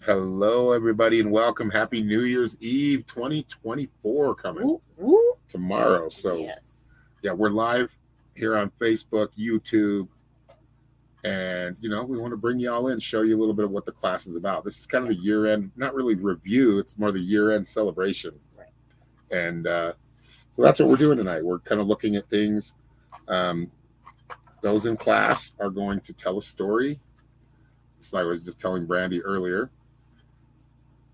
Hello, everybody, and welcome. Happy New Year's Eve 2024 coming tomorrow. So, Yes. yeah, we're live here on Facebook, YouTube, and, we want to bring you all in, show you a little bit of what the class is about. This is kind of the year end, not really review, it's more the year end celebration. Right. And so that's what we're doing tonight. We're kind of looking at things. Those in class are going to tell a story. So I was just telling Brandy earlier.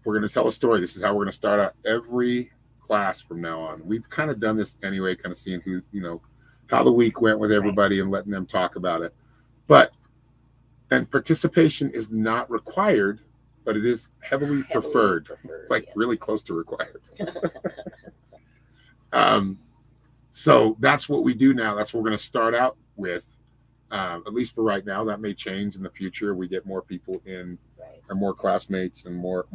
We're going to tell a story. This is how we're going to start out every class from now on. We've kind of done this anyway, kind of seeing who, how the week went with everybody and letting them talk about it. And participation is not required, but it is heavily preferred. It's like really close to required. So that's what we do now. That's what we're going to start out with. At least for right now. That may change in the future. We get more people in, and more classmates, and more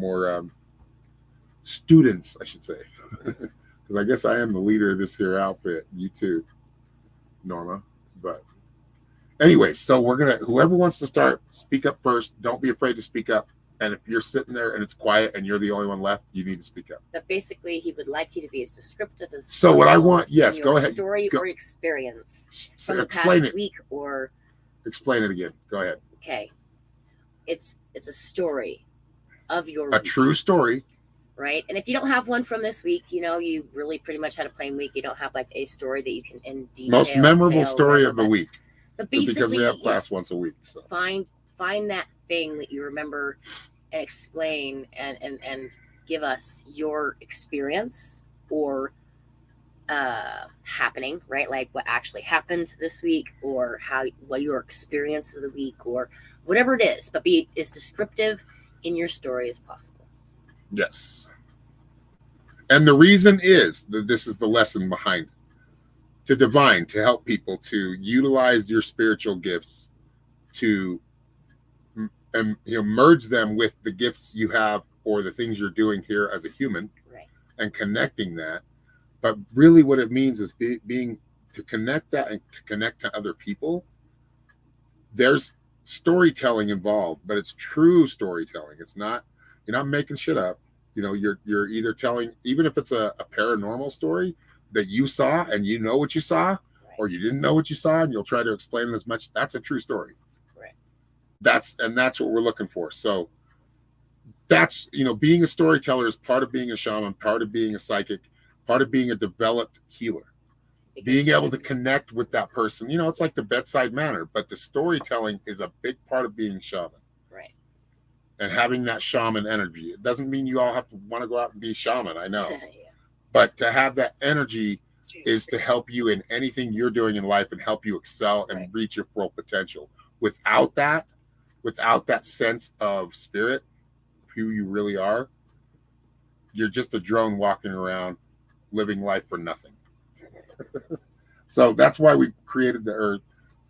students, I should say, because I guess I am the leader of this here outfit. You too, Norma. But anyway, so we're gonna. Whoever wants to start, speak up first. Don't be afraid to speak up. And if you're sitting there and it's quiet and you're the only one left, you need to speak up. But basically, he would like you to be as descriptive as So possible. what I want, yes, go ahead. Story or experience from the Explain past it. week or. Explain it again. Go ahead. Okay, it's a story of your A week, true story. right? And if you don't have one from this week, you really pretty much had a plain week. You don't have like a story that you can in detail. Most memorable tell, story whatever, of the but- week. But basically, Because we have class yes, once a week. So find that thing that you remember and explain and give us your experience or happening, right? Like what actually happened this week, or what your experience of the week, or whatever it is, but be as descriptive in your story as possible. yes. And the reason is that this is the lesson behind it. To divine, to help people to utilize your spiritual gifts to merge them with the gifts you have or the things you're doing here as a human, Right. and connecting that. But really what it means is being to connect that and to connect to other people. There's storytelling involved, but it's true storytelling. It's not, you're not making shit up. You're either telling, even if it's a paranormal story that you saw and you know what you saw, Right. or you didn't know what you saw and you'll try to explain it as much. That's a true story. Right. That's what we're looking for. So that's, being a storyteller is part of being a shaman, part of being a psychic, part of being a developed healer. Because Being able to connect with that person, it's like the bedside manner, but the storytelling is a big part of being shaman. Right. And having that shaman energy. It doesn't mean you all have to want to go out and be shaman, I know. Yeah. But to have that energy is to help you in anything you're doing in life and help you excel and Right. reach your full potential. Without that sense of spirit, who you really are, you're just a drone walking around living life for nothing. So that's why we created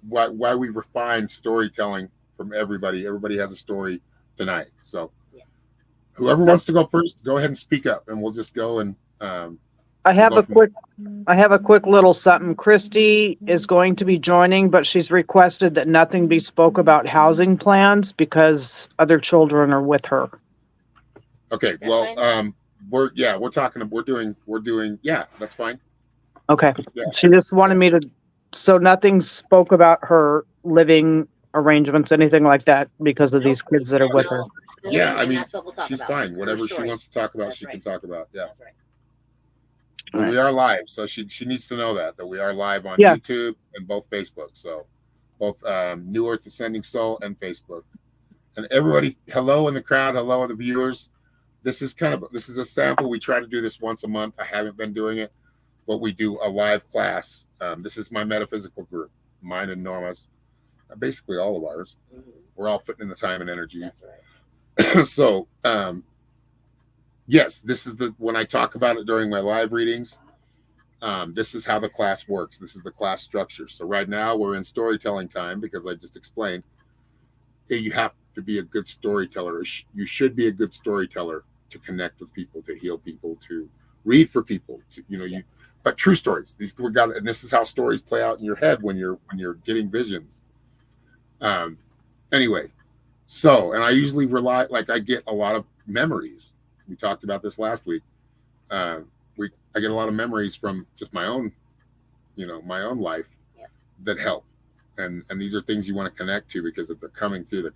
why we refined storytelling from everybody. Everybody has a story tonight. So whoever wants to go first, go ahead and speak up, and we'll just go and I have a quick little something. Christy is going to be joining, but she's requested that nothing be spoke about housing plans because other children are with her. Okay. That's Well, fine. we're doing. Yeah, that's fine. Okay. Yeah. She just wanted me to, so nothing spoke about her living arrangements, anything like that, because of these kids that are with her. Yeah, I And mean, that's what we'll talk she's about. fine. Her Whatever she story. wants to talk about, That's she can right. talk about. Yeah. That's right. But we are live, so she needs to know that we are live on Yeah. YouTube and both Facebook. So both New Earth Ascending Soul and Facebook. And everybody, hello in the crowd, hello in the viewers. This is a sample. We try to do this once a month. I haven't been doing it, but we do a live class. This is my metaphysical group, mine and Norma's, basically all of ours. Mhm. We're all putting in the time and energy. That's right. So yes, this is when I talk about it during my live readings, this is how the class works. This is the class structure. So right now we're in storytelling time because I just explained you have to be a good storyteller. You should be a good storyteller to connect with people, to heal people, to read for people, but true stories. And this is how stories play out in your head when you're getting visions. Anyway, So, and I usually rely, like, I get a lot of memories. We talked about this last week. Uh, I get a lot of memories from just my own, my own life that help. And these are things you want to connect to, because if they're coming through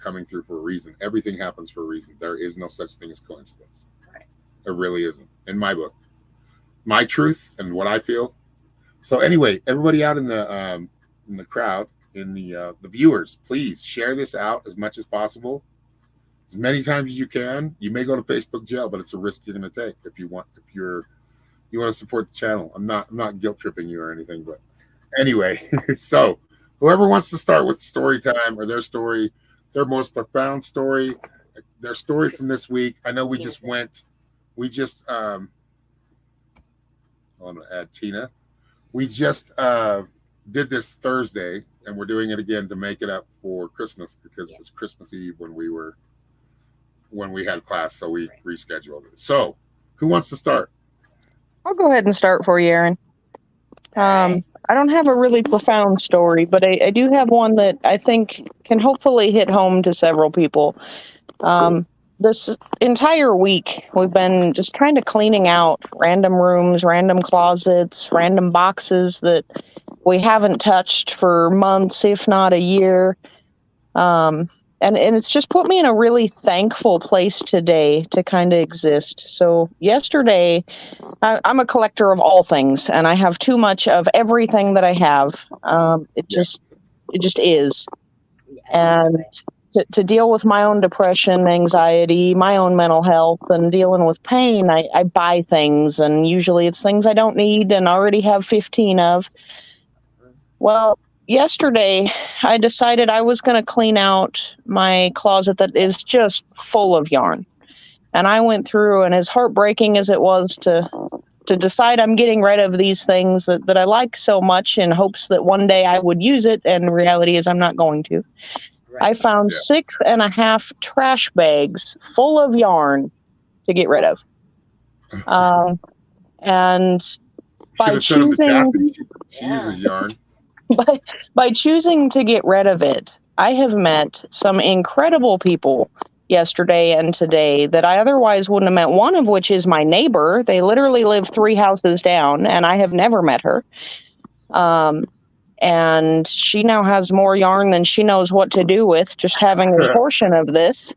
for a reason. Everything happens for a reason. There is no such thing as coincidence. Right. There really isn't, in my book. My truth and what I feel. So anyway, everybody out in the crowd, in the viewers, please share this out as much as possible, as many times as you can. You may go to Facebook jail, but it's a risk you're going to take if you want to support the channel. I'm not guilt tripping you or anything, but anyway. So whoever wants to start with story time, or their story, their most profound story, their story from this week. I know I'm going to add Tina. We just did this Thursday, and we're doing it again to make it up for Christmas, because it was Christmas Eve when we had class, so we rescheduled it. So who wants to start? I'll go ahead and start for you, Aaron. I don't have a really profound story, but I do have one that I think can hopefully hit home to several people. This entire week, we've been just kind of cleaning out random rooms, random closets, random boxes that we haven't touched for months, if not a year. And it's just put me in a really thankful place today to kind of exist. So yesterday, I'm a collector of all things, and I have too much of everything that I have. It just is. And to deal with my own depression, anxiety, my own mental health, and dealing with pain, I buy things, and usually it's things I don't need and already have 15 of. Well, yesterday I decided I was going to clean out my closet that is just full of yarn. And I went through, and as heartbreaking as it was to decide I'm getting rid of these things that I like so much in hopes that one day I would use it, and the reality is I'm not going to. I found 6.5 trash bags full of yarn to get rid of. And by choosing, she uses yarn. By choosing to get rid of it, I have met some incredible people yesterday and today that I otherwise wouldn't have met, one of which is my neighbor. They literally live 3 houses down, and I have never met her. And she now has more yarn than she knows what to do with, just having a portion of this.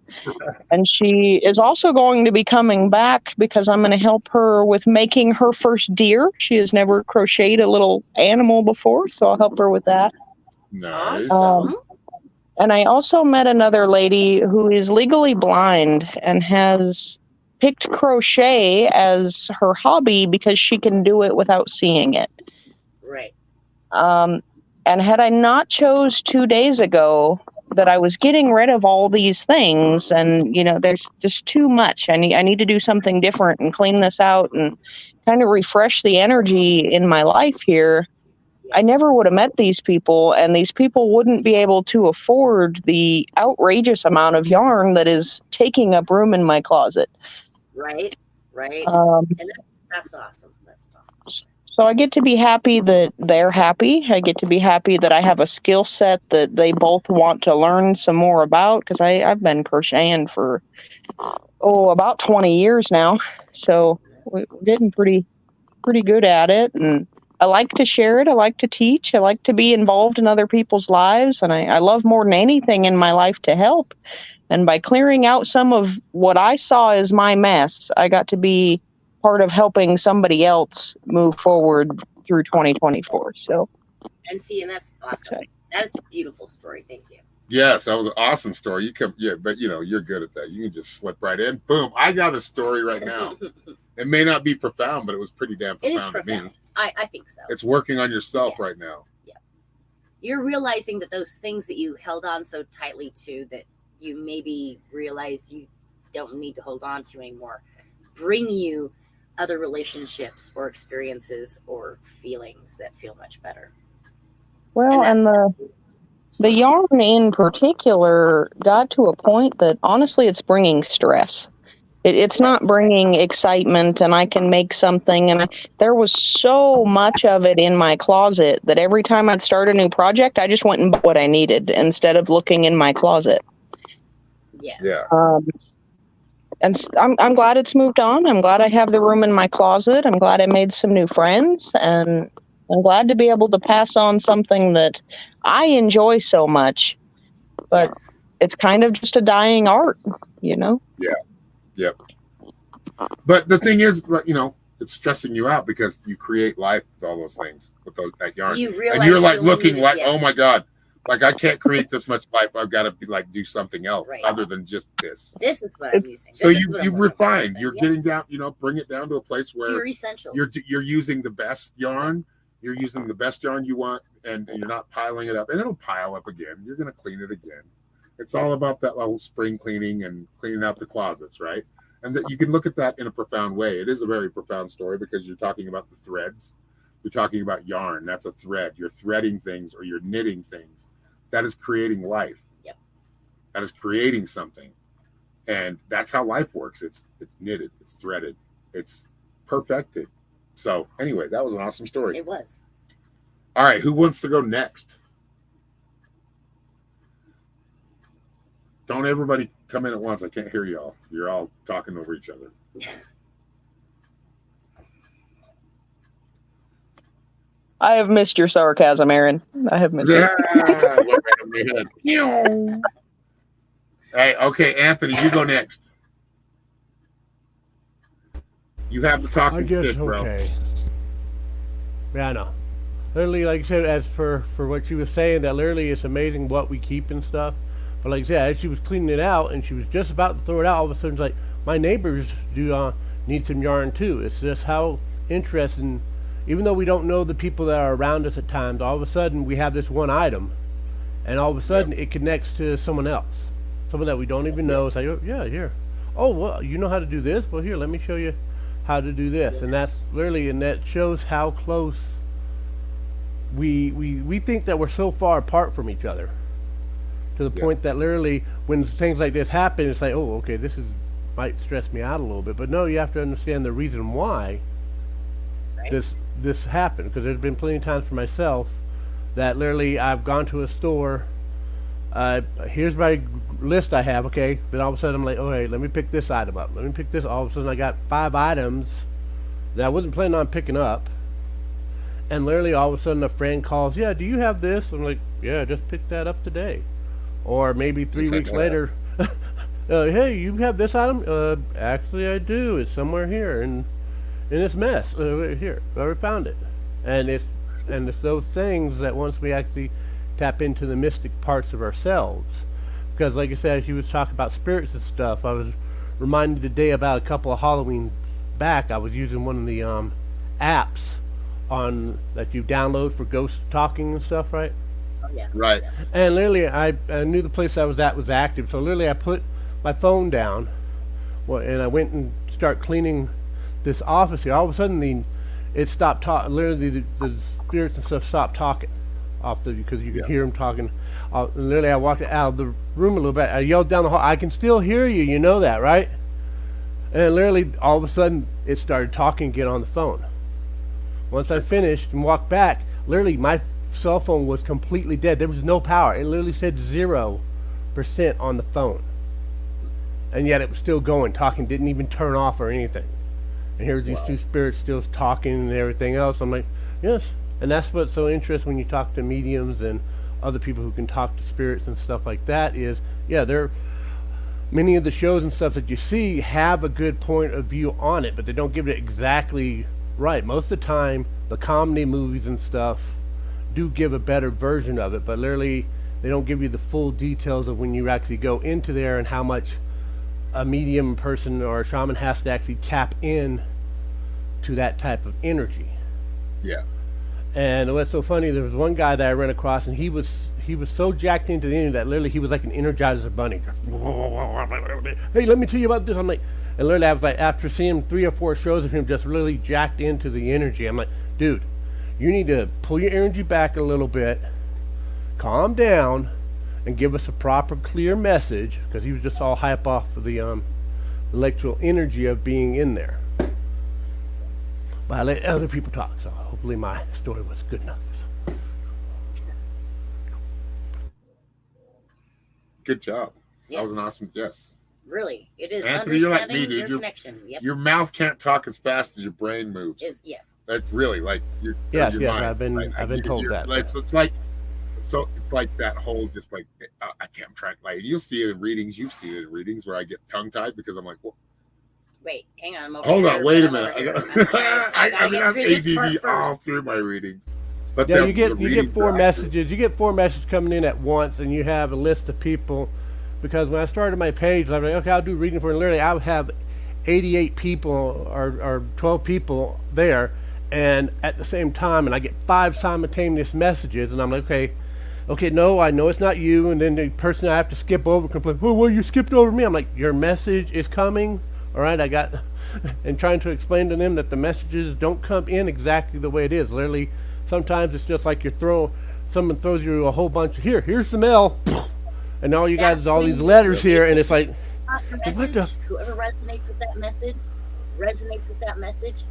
And she is also going to be coming back because I'm going to help her with making her first deer. She has never crocheted a little animal before, so I'll help her with that. Nice. And I also met another lady who is legally blind and has picked crochet as her hobby because she can do it without seeing it. Right. And had I not chose 2 days ago that I was getting rid of all these things, and there's just too much. I need to do something different and clean this out and kind of refresh the energy in my life here. Yes. I never would have met these people, and these people wouldn't be able to afford the outrageous amount of yarn that is taking up room in my closet. Right. And that's awesome. That's awesome. So I get to be happy that they're happy. I get to be happy that I have a skill set that they both want to learn some more about, because I've been crocheting for, about 20 years now. So we're getting pretty good at it. And I like to share it. I like to teach. I like to be involved in other people's lives. And I love more than anything in my life to help. And by clearing out some of what I saw as my mess, I got to be part of helping somebody else move forward through 2024. So, and that's awesome. That's a beautiful story. Thank you. Yes, that was an awesome story. But you're good at that. You can just slip right in. Boom! I got a story right now. It may not be profound, but it was pretty damn profound. It is profound. To me. I think so. It's working on yourself right now. Yeah, you're realizing that those things that you held on so tightly to, that you maybe realize you don't need to hold on to anymore, bring you other relationships or experiences or feelings that feel much better. Well, and the yarn in particular got to a point that honestly it's bringing stress. It's not bringing excitement, and I can make something. And there was so much of it in my closet that every time I'd start a new project, I just went and bought what I needed instead of looking in my closet. Yeah. Yeah. And I'm glad it's moved on. I'm glad I have the room in my closet. I'm glad I made some new friends, and I'm glad to be able to pass on something that I enjoy so much. But Yes. it's kind of just a dying art, you know? Yeah. Yep. But the thing is, you know, it's stressing you out because you create life with all those things, with that yarn. You realize and you're like you only looking needed- like, yeah. oh my God, like I can't create this much life. I've got to be like do something else Right. other than just this. This is what I'm using. So This is what you I'm working with, refine. You're yes. getting down, you know, bring it down to a place to where your essentials. you're using the best yarn. You're using the best yarn you want, and you're not piling it up. And it'll pile up again. You're going to clean it again. It's all about that little spring cleaning and cleaning out the closets, right? And that you can look at that in a profound way. It is a very profound story because you're talking about the threads. You're talking about yarn. That's a thread. You're threading things or you're knitting things. That is creating life. Yep. That is creating something. And that's how life works. It's knitted, it's threaded, it's perfected. So anyway, that was an awesome story. It was. All right, who wants to go next? Don't everybody come in at once. I can't hear y'all. You're all talking over each other. I have missed your sarcasm, Aaron. I have missed it. Hey, okay, Anthony, you go next. You have the talking I guess stick, bro. okay. Yeah, I know. Literally, like I said, as for what she was saying, that literally it's amazing what we keep and stuff. But like I said, as she was cleaning it out and she was just about to throw it out, all of a sudden it's like, my neighbors do need some yarn too. It's just how interesting, even though we don't know the people that are around us at times, all of a sudden we have this one item and all of a sudden it connects to someone else. Someone that we don't even know. It's like, oh, yeah, here. Oh, well, you know how to do this? Well, here, let me show you how to do this. And that's literally, and that shows how close we think that we're so far apart from each other. To the point that literally when things like this happen, it's like, oh, okay, this might stress me out a little bit. But no, you have to understand the reason why this happened. Because there's been plenty of times for myself that literally I've gone to a store, here's my list I have, okay? Then all of a sudden I'm like, okay, let me pick this item up. Let me pick this. All of a sudden I got 5 items that I wasn't planning on picking up. And literally all of a sudden a friend calls, yeah, do you have this? I'm like, yeah, I just picked that up today. Or maybe 3 weeks later, hey, you have this item? Actually, I do. It's somewhere here in this mess. Here, I found it. And it's those things that once we actually tap into the mystic parts of ourselves. Because like I said, as you was talking about spirits and stuff, I was reminded today about a couple of Halloween back. I was using one of the apps that you download for ghost talking and stuff, right? Yeah. Right. And literally, I knew the place I was at was active, so literally I put my phone down, and I went and start cleaning this office here. All of a sudden, it stopped talking. Literally, the spirits and stuff stopped talking because you could hear them talking. Literally, I walked out of the room a little bit. I yelled down the hall, "I can still hear you. You know that, right?" And literally, all of a sudden, it started talking again on the phone. Once I finished and walked back, literally, my cell phone was completely dead. There was no power. It literally said 0% on the phone. And yet it was still going, talking, didn't even turn off or anything. And here's these two spirits still talking and everything else. I'm like, yes. And that's what's so interesting when you talk to mediums and other people who can talk to spirits and stuff like that is, many of the shows and stuff that you see have a good point of view on it, but they don't give it exactly right. Most of the time, the comedy movies and stuff do give a better version of it, but literally they don't give you the full details of when you actually go into there and how much a medium person or a shaman has to actually tap in to that type of energy. Yeah. And what's so funny, there was one guy that I ran across, and he was so jacked into the energy that literally he was like an Energizer bunny. Hey, let me tell you about this. I'm like, and literally I was like, after seeing 3 or 4 shows of him just really jacked into the energy, I'm like, dude, you need to pull your energy back a little bit, calm down, and give us a proper, clear message, because he was just all hype off of the electrical energy of being in there. But I let other people talk, so hopefully my story was good enough. Good job. That was an awesome guess. Really, it is. Anthony, you're like me, understanding dude. your connection. Yep. Your mouth can't talk as fast as your brain moves. That's really like your Yes, mind. I've been told that. It's like it's like that whole just like I can't. I'm trying. Like you'll see it in readings. You've seen it in readings where I get tongue tied because I'm like, well, wait, hang on. Hold on, wait a minute. I mean, I'm ADD all through my readings. But yeah, you get 4 messages. You get 4 messages coming in at once, and you have a list of people. Because when I started my page, I'm like, okay, I'll do reading for, and literally I would have 88 people or 12 people there, and at the same time, and I get 5 simultaneous messages, and I'm like, okay, no, I know it's not you, and then the person I have to skip over complains, well, you skipped over me. I'm like, your message is coming, all right, and trying to explain to them that the messages don't come in exactly the way it is. Literally, sometimes it's just like someone throws you a whole bunch of, here's the mail, and all you guys, all these letters here, and it's like, whoever resonates with that message,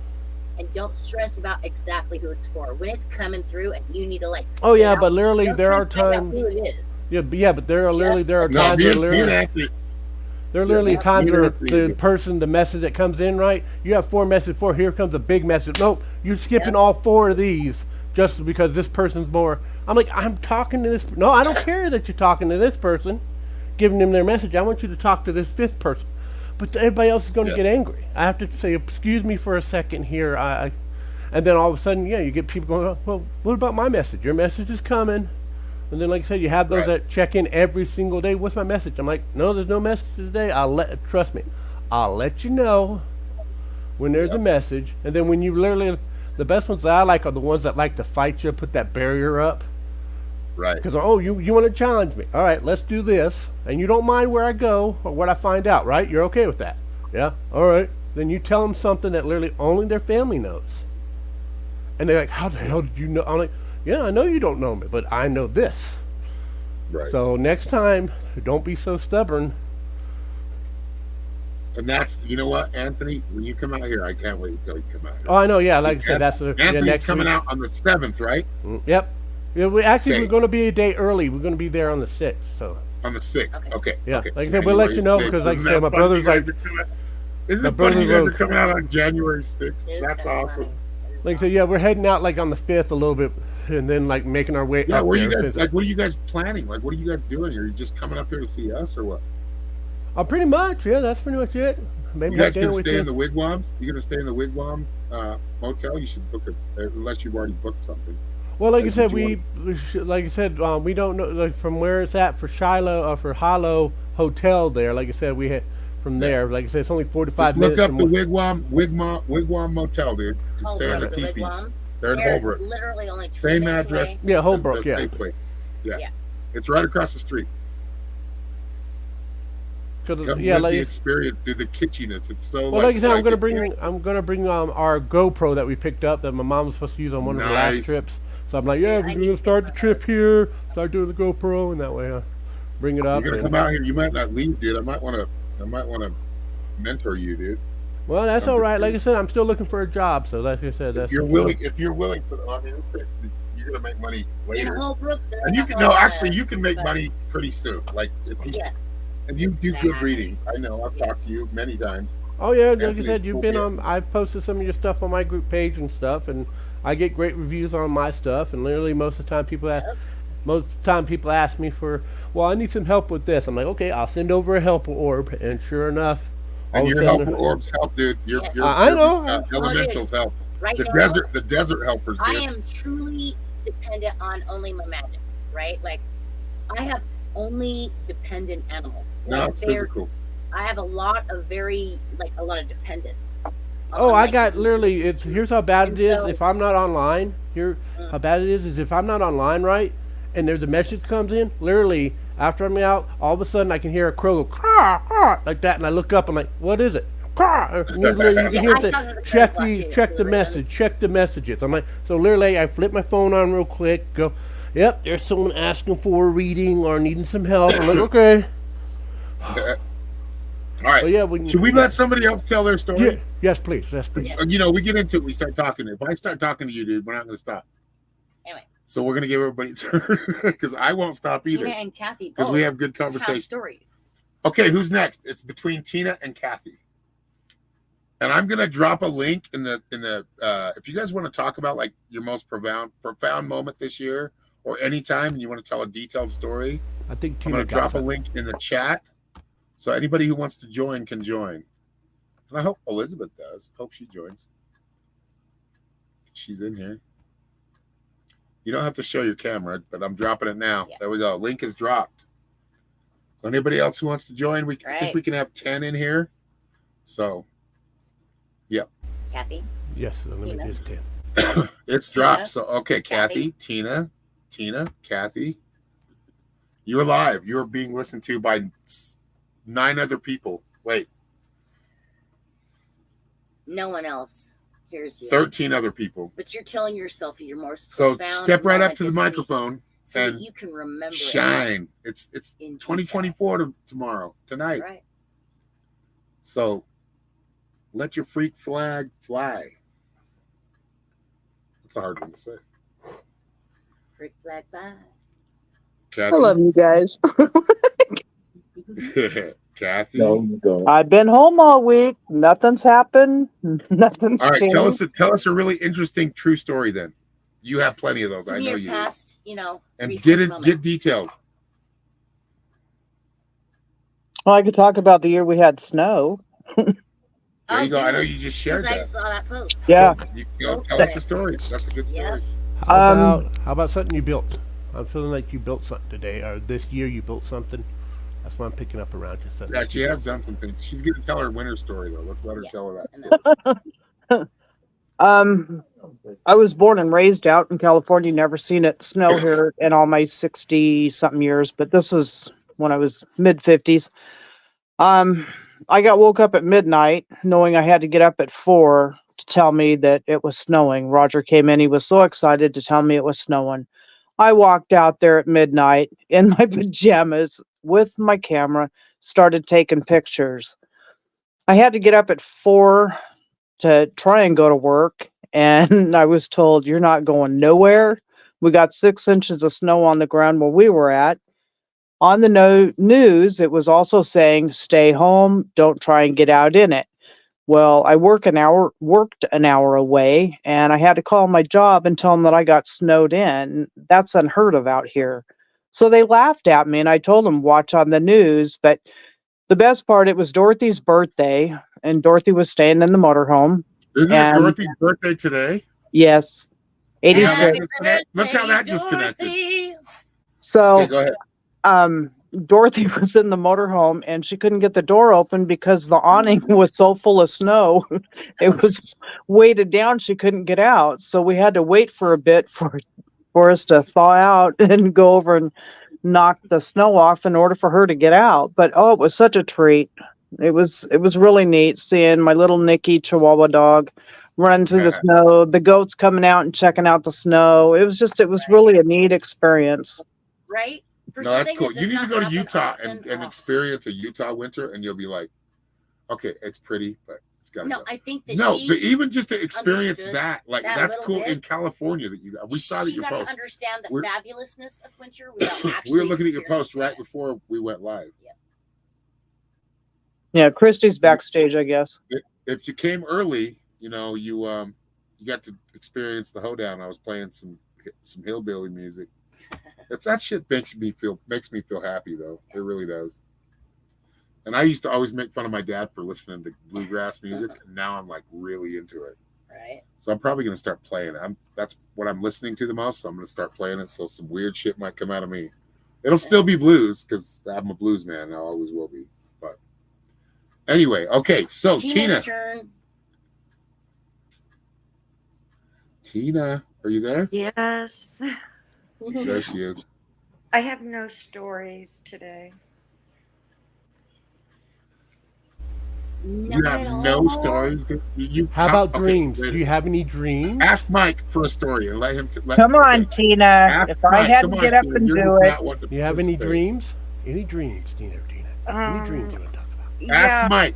and don't stress about exactly who it's for. When it's coming through, and you need to like. Oh yeah, but literally there are times. Who it is. Yeah, but there are times where the message that comes in, right? You have 4 messages. Here comes a big message. Nope, you're skipping all 4 of these just because this person's more. I'm like, I'm talking to this. No, I don't care that you're talking to this person, giving them their message. I want you to talk to this 5th person. But everybody else is going to get angry. I have to say, excuse me for a second here. And then all of a sudden, you get people going, well, what about my message? Your message is coming. And then, like I said, you have those that check in every single day. What's my message? I'm like, no, there's no message today. Trust me, I'll let you know when there's a message. And then when you literally, the best ones that I like are the ones that like to fight you, put that barrier up. Right. Because, you want to challenge me. All right, let's do this. And you don't mind where I go or what I find out, right? You're okay with that. Yeah? All right. Then you tell them something that literally only their family knows. And they're like, how the hell did you know? I'm like, yeah, I know you don't know me, but I know this. Right. So next time, don't be so stubborn. And that's, you know what, Anthony, when you come out here, I can't wait until you come out here. Oh, I know, yeah. Like I said, that's Anthony's next coming week. out on the 7th, right? Yep. Yeah, we're going to be a day early. We're going to be there on the 6th. So. On the 6th, okay. Yeah, okay. like I said, we'll let you know because, like I said, my brother's like. Isn't it funny you guys are coming out on January 6th? That's awesome. Like I said, yeah, we're heading out like on the 5th a little bit, and then like making our way up where there. you guys, what are you guys planning? Like, what are you guys doing? Are you just coming up here to see us, or what? Pretty much, yeah. That's pretty much it. Maybe you guys gonna stay in the wigwams? You're gonna stay in the wigwam motel? You should book it unless you've already booked something. Well, like I said, we don't know like from where it's at for Shiloh or for Hollow Hotel there. Like I said, we had from there. Like I said, it's only 45 minutes. Look up the wigwam motel, dude. You stay in the teepees. They're in Holbrook. Literally only 2 same minutes address. away. Yeah, Holbrook. Yeah. It's right across the street. Yeah, like the experience, do the kitschiness. It's so. Well, like I said, I'm gonna bring our GoPro that we picked up that my mom was supposed to use on one of the last trips. So I'm like, we're gonna start the trip here, start doing the GoPro, and that way bring it up. You're gonna come out here. You might not leave, dude. I might want to mentor you, dude. Well, that's all right. Like I said, I'm still looking for a job. So like I said, if you're willing, you're gonna make money later. Holbrook, and you can you can make money pretty soon. Like if you do good readings. I know I've talked to you many times. Oh yeah, like I said, you've been on. I've posted some of your stuff on my group page and stuff, and I get great reviews on my stuff. And literally, most of the time, people ask me for, well, I need some help with this. I'm like, okay, I'll send over a helper orb, and sure enough, and your helper orbs help, dude. I know. Elementals help. Right the now, desert helpers. Dude. I am truly dependent on only my magic. Right, like I have only dependent animals. No, it's physical. I have a lot of dependents. I got literally. Here's how bad it is. If I'm not online, how bad it is if I'm not online, right? And there's a message comes in. Literally, after I'm out, all of a sudden I can hear a crow go caw, caw, like that, and I look up. I'm like, what is it? Caw. You can hear it say, check the message. Check the messages. I'm like, so literally, I flip my phone on real quick. Go, yep. There's someone asking for a reading or needing some help. I'm like, okay. All right. Should we let somebody else tell their story? Yeah. Yes, please. Yes, please. We get into it. We start talking. If I start talking to you, dude, we're not going to stop. Anyway. So we're going to give everybody a turn because I won't stop either. Tina and Kathy because we have good conversation. Have stories. Okay, who's next? It's between Tina and Kathy. And I'm gonna drop a link in the if you guys want to talk about like your most profound moment this year or anytime and you want to tell a detailed story, I think I'm Tina gonna got drop a something. link in the chat. So anybody who wants to join can join. And I hope Elizabeth does. Hope she joins. She's in here. You don't have to show your camera, but I'm dropping it now. Yeah. There we go. Link is dropped. So anybody else who wants to join, I think Right. we can have 10 in here. So, yep. Kathy. Yes, the limit Tina. is 10. It's Tina. dropped. So, okay, Kathy, Kathy. Tina, Kathy. You're live. You're being listened to by 9 other people. Wait, No one else hears you. 13 other people. But you're telling yourself your most So profound step right up moment to the this week microphone so and that you can remember shine. It's in 2024 tomorrow, It. tonight. That's right. So let your freak flag fly. That's a hard one to say. Freak flag fly. Kathy. I love you guys. Kathy. No, you don't. I've been home all week. Nothing's happened. Nothing's All right, changed. tell us a really interesting true story then. You have Yes. plenty of those. From I know your you do. past, And recent get moments. detailed. Well, I could talk about the year we had snow. There you go. I know do. you just Because shared I that. saw that post. Yeah. So you go Go tell for us the it. story. That's a good story. Yeah. How about something you built? I'm feeling like you built something today, or this year you built something. That's why I'm picking up around you. Something Yeah, that she you has built. done some things. She's going to tell her winter story though. Let's let her Yeah. tell her that And story. that's I was born and raised out in California. Never seen it snow here in all my 60-something years, but this was when I was mid-50s. I got woke up at midnight knowing I had to get up at 4 to tell me that it was snowing. Roger came in. He was so excited to tell me it was snowing. I walked out there at midnight in my pajamas with my camera, started taking pictures. I had to get up at 4 to try and go to work, and I was told, "You're not going nowhere." We got 6 inches of snow on the ground where we were at. On the news, it was also saying, "Stay home, don't try and get out in it." Well, I worked an hour away, and I had to call my job and tell them that I got snowed in. That's unheard of out here. So they laughed at me, and I told them, "Watch on the news." But the best part, it was Dorothy's birthday, and Dorothy was staying in the motorhome. Isn't it And Dorothy's birthday today? yes, See how that 86. disconnect- Look how that disconnected. Dorothy. So Okay, go ahead. Dorothy was in the motorhome and she couldn't get the door open because the awning was so full of snow. It was weighted down. She couldn't get out. So we had to wait for a bit for us to thaw out and go over and knock the snow off in order for her to get out. But oh, it was such a treat. It was really neat seeing my little Nicky Chihuahua dog running through the snow, the goats coming out and checking out the snow. It was really a neat experience. Right? For No, that's something cool. that You does need to not go to happen Utah often. and experience a Utah winter, and you'll be like, okay, it's pretty, but it's got to No, go. I think that No, she but even just to experience understood that, like that that's little cool bit. in California that you got. We saw that she your got post. to understand the We're- fabulousness of winter without actually We were looking at your post experiencing right it. before we went live. Yeah, Christy's backstage, I guess. If you came early, you got to experience the hoedown. I was playing some hillbilly music. That shit makes me feel happy though. It really does. And I used to always make fun of my dad for listening to bluegrass music, and now I'm like really into it. Right. So I'm probably gonna start playing it. That's what I'm listening to the most. So I'm gonna start playing it. So some weird shit might come out of me. It'll still be blues because I'm a blues man. And I always will be. But anyway, okay. So Tina's turn. Tina, are you there? Yes. There she is. I have no stories today. You Not have at no all. stories. How about okay, dreams? wait. Do you have any dreams? Ask Mike for a story and let him. Come on, Tina. Ask If I Mike. had Come to on, get up Tina. and You're do it. not one to Do you have any participate. dreams? Any dreams, Tina? Any dreams you want to talk about? Ask Mike.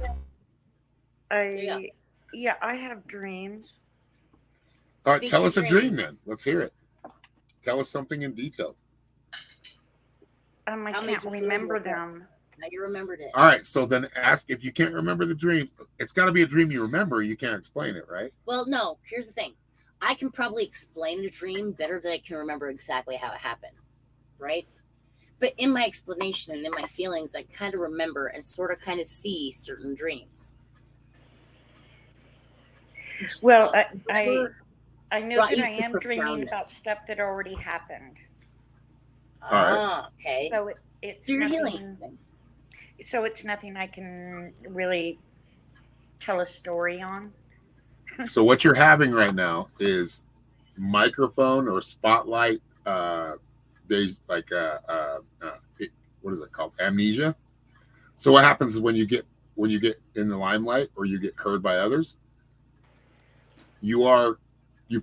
I have dreams. All right, Speak tell your us a dream then. dreams. Let's hear it. Tell us something in detail. I How made can't you feel remember about that? them. Now you remembered it. All right, so then ask if you can't remember the dream. It's got to be a dream you remember. You can't explain it, right? Well, no. Here's the thing. I can probably explain a dream better than I can remember exactly how it happened, right? But in my explanation and in my feelings, I kind of remember and sort of kind of see certain dreams. Well, I Whatever know brought that you I to am dreaming profoundness. about stuff that already happened. Ah, okay. So it's So you're healing nothing. something. So it's nothing I can really tell a story on. So what you're having right now is microphone or spotlight. There's like what is it called? Amnesia. So what happens is when you get in the limelight or you get heard by others, you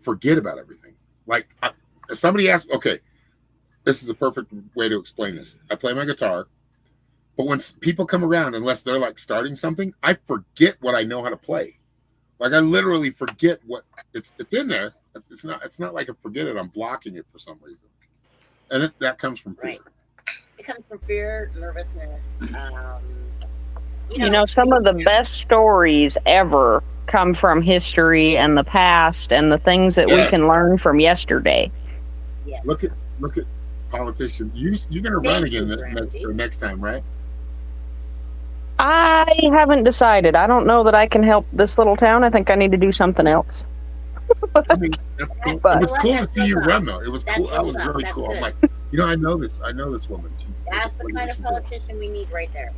forget about everything. Like if somebody asks, okay, this is a perfect way to explain this. I play my guitar, but when people come around, unless they're like starting something, I forget what I know how to play. Like I literally forget what it's in there. It's not like I forget it. I'm blocking it for some reason, and that comes from fear. Right. It comes from fear, nervousness. You know, some of the best stories ever come from history and the past and the things that we Yeah. can learn from yesterday. Yes. Look at politicians. You're gonna run again next time, right? I haven't decided. I don't know that I can help this little town. I think I need to do something else. I mean, it was cool to see you run though. It was That's cool. That was what's up. really That's cool. good. I'm like, I know this woman. That's the kind of politician we need right there.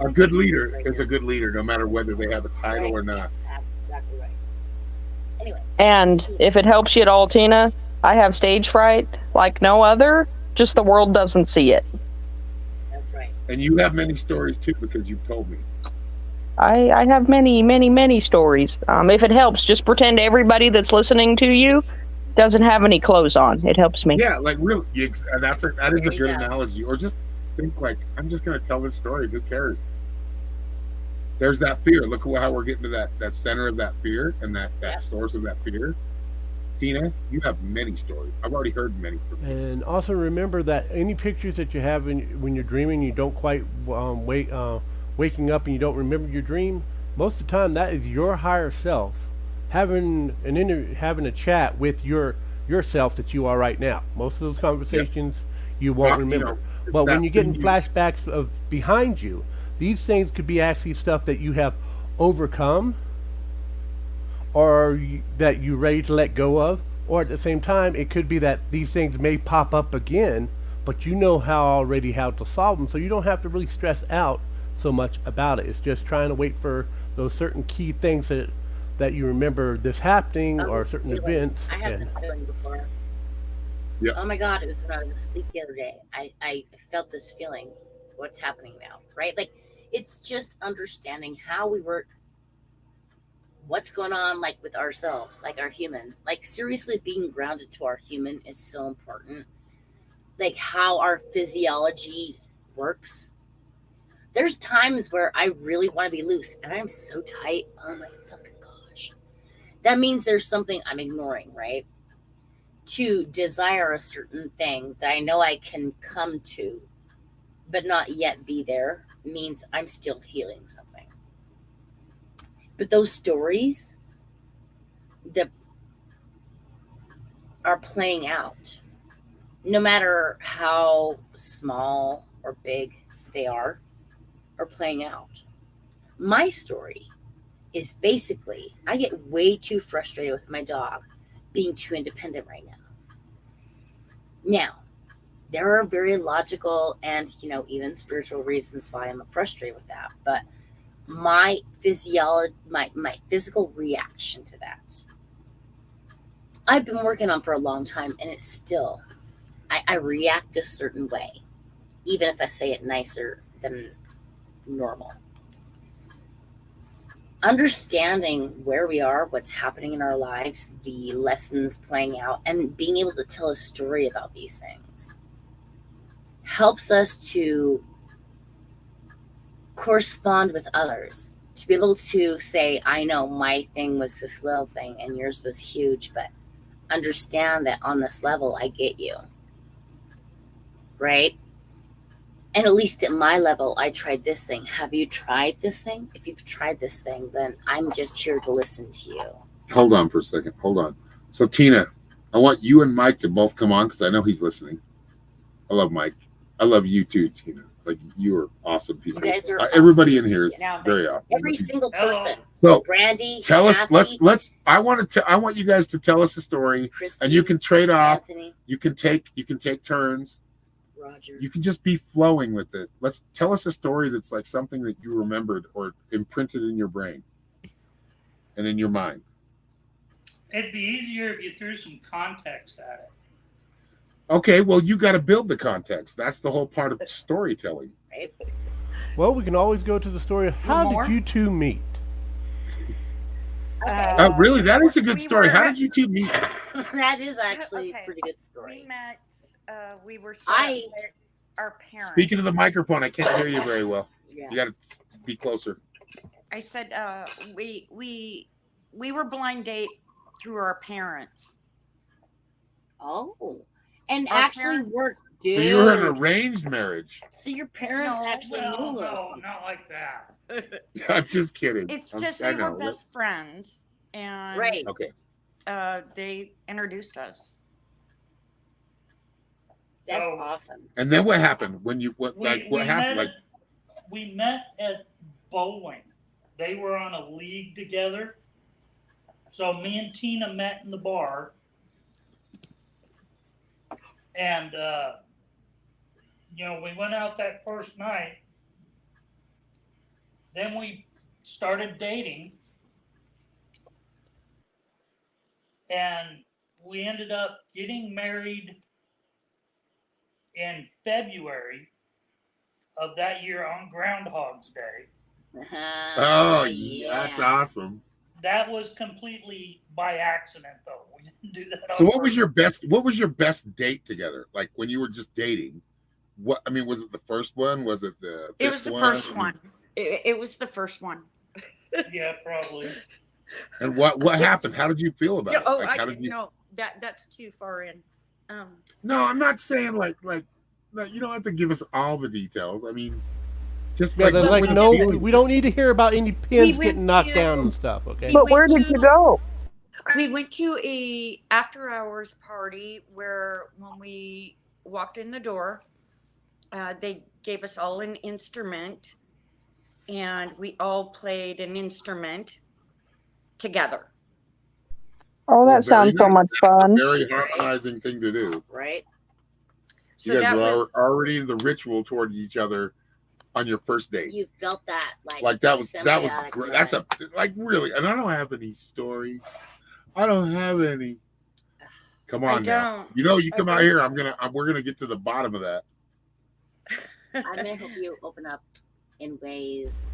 A good leader is a good leader, no matter whether they have a title or not. That's exactly right. Anyway. And if it helps you at all, Tina, I have stage fright like no other. Just the world doesn't see it. That's right. And you have many stories too, because you've told me. I have many, many, many stories. If it helps, just pretend everybody that's listening to you doesn't have any clothes on. It helps me. Yeah, like really, that is a good analogy. Or just think like, I'm just going to tell this story. Who cares? There's that fear. Look at how we're getting to that center of that fear and that source of that fear. Tina, you have many stories. I've already heard many. And also remember that any pictures that you have when you're dreaming, you don't quite waking up and you don't remember your dream. Most of the time, that is your higher self having a chat with yourself that you are right now. Most of those conversations you won't remember. But when you get in flashbacks of behind you, these things could be actually stuff that you have overcome or that you're ready to let go of. Or at the same time, it could be that these things may pop up again, but you know how to solve them, so you don't have to really stress out so much about it. It's just trying to wait for those certain key things that you remember this happening or certain events. I had this feeling before. Yeah. Oh my God, it was when I was asleep the other day. I felt this feeling. What's happening now, right? Like, it's just understanding how we work, what's going on, like with ourselves, like our human. Like, seriously, being grounded to our human is so important. Like how our physiology works. There's times where I really want to be loose and I'm so tight. Oh my fucking gosh. That means there's something I'm ignoring, right? To desire a certain thing that I know I can come to, but not yet be there, means I'm still healing something. But those stories that are playing out, no matter how small or big they are playing out. My story is basically, I get way too frustrated with my dog being too independent right now. Now, there are very logical and, even spiritual reasons why I'm frustrated with that. But my physical reaction to that, I've been working on for a long time, and it's still, I react a certain way, even if I say it nicer than normal. Understanding where we are, what's happening in our lives, the lessons playing out, and being able to tell a story about these things helps us to correspond with others, to be able to say, I know my thing was this little thing and yours was huge, but understand that on this level, I get you. Right? And at least at my level, I tried this thing. Have you tried this thing? If you've tried this thing, then I'm just here to listen to you. Hold on for a second. Hold on. So Tina, I want you and Mike to both come on because I know he's listening. I love Mike. I love you too, Tina. Like, you are awesome people. You guys are everybody in here is Yes. very awesome. Every single person. So Brandy, tell us. Kathy, Let's. I want you guys to tell us a story, Christy, and you can trade off. Anthony, You can take turns. Roger. You can just be flowing with it. Let's tell us a story that's like something that you remembered or imprinted in your brain and in your mind. It'd be easier if you threw some context at it. Okay, well, you got to build the context. That's the whole part of storytelling. Right? Well, we can always go to the story of how more? did you two meet? Really, that is a good we story. were- How did you two meet? That is actually Okay. a pretty good We story. met. We were. I- Our parents. Speaking of the microphone, I can't hear you very well. Yeah. You got to be closer. I said we were blind date through our parents. Oh. And Our actually parents- worked. So you were an Dude. arranged marriage. So your parents No, actually Well, knew a little no, something. not like that. I'm just kidding. It's I'm- just I they were know. best friends, and Right. Okay. they introduced us. That's So- awesome. And then what happened when you what We happened? met Like, we met at bowling. They were on a league together. So me and Tina met in the bar. And we went out that first night. Then we started dating. And we ended up getting married in February of that year on Groundhog's Day. oh yeah, that's awesome. That was completely by accident, though. We didn't do that. So on what was purpose. your best date together? Like when you were just dating? What I mean, was it the first one? Was it the It was the fifth first one. It was the first one. Yeah, probably. And what Yes. happened? How did you feel about it? Oh, Like, how did you? no, that's too far in. No, I'm not saying like you don't have to give us all the details. I mean, just Yeah, there's what like you no, feel. we don't need to hear about any pins went getting knocked to- down and stuff. Okay. We But went where did you to- go? We went to a after hours party where when we walked in the door, they gave us all an instrument, and we all played an instrument together. Oh, Well, that sounds so very much nice. fun. That's a very harmonizing thing to do. Right? So You guys that were was already in the ritual toward each other on your first date. You felt that Like that was symbiotic great. That's a love. like really, and I don't have any stories. I don't have any. Come I on now. don't. You know, you I come out don't. here. We're gonna get to the bottom of that. I'm gonna help you open up in ways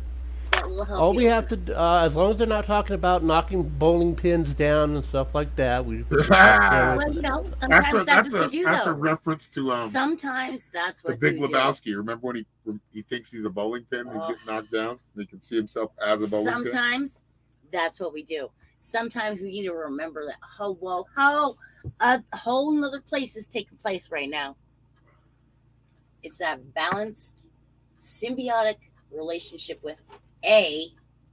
that will help All you. we have to, as long as they're not talking about knocking bowling pins down and stuff like that, we. That's Well, you know, sometimes that's what you do, a though. reference to Sometimes that's the what Big you do. Lebowski. Remember when he thinks he's a bowling pin, he's Oh. getting knocked down, and he can see himself as a bowling pin. Sometimes that's what we do. Sometimes we need to remember that a whole nother place is taking place right now. It's that balanced, symbiotic relationship with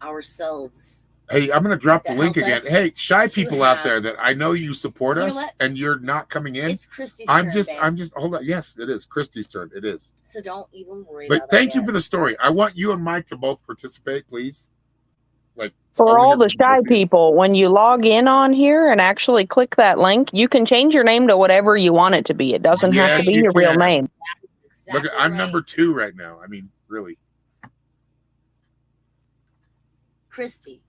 ourselves. Hey, I'm gonna drop the To link help again. us Hey, shy to people out have- there that I know you support You know us, what? and you're not coming in. It's Christy's I'm turn, just babe. hold on. Yes, it is Christy's turn. It is. So don't even worry But about thank it you for the story. I want you and Mike to both participate, please. Like For only all if the you shy can. people, when you log in on here and actually click that link, you can change your name to whatever you want it to be. It doesn't have Yes, to be you your real can. name. Exactly Look, I'm right. number 2 right now. I mean, really. Christy.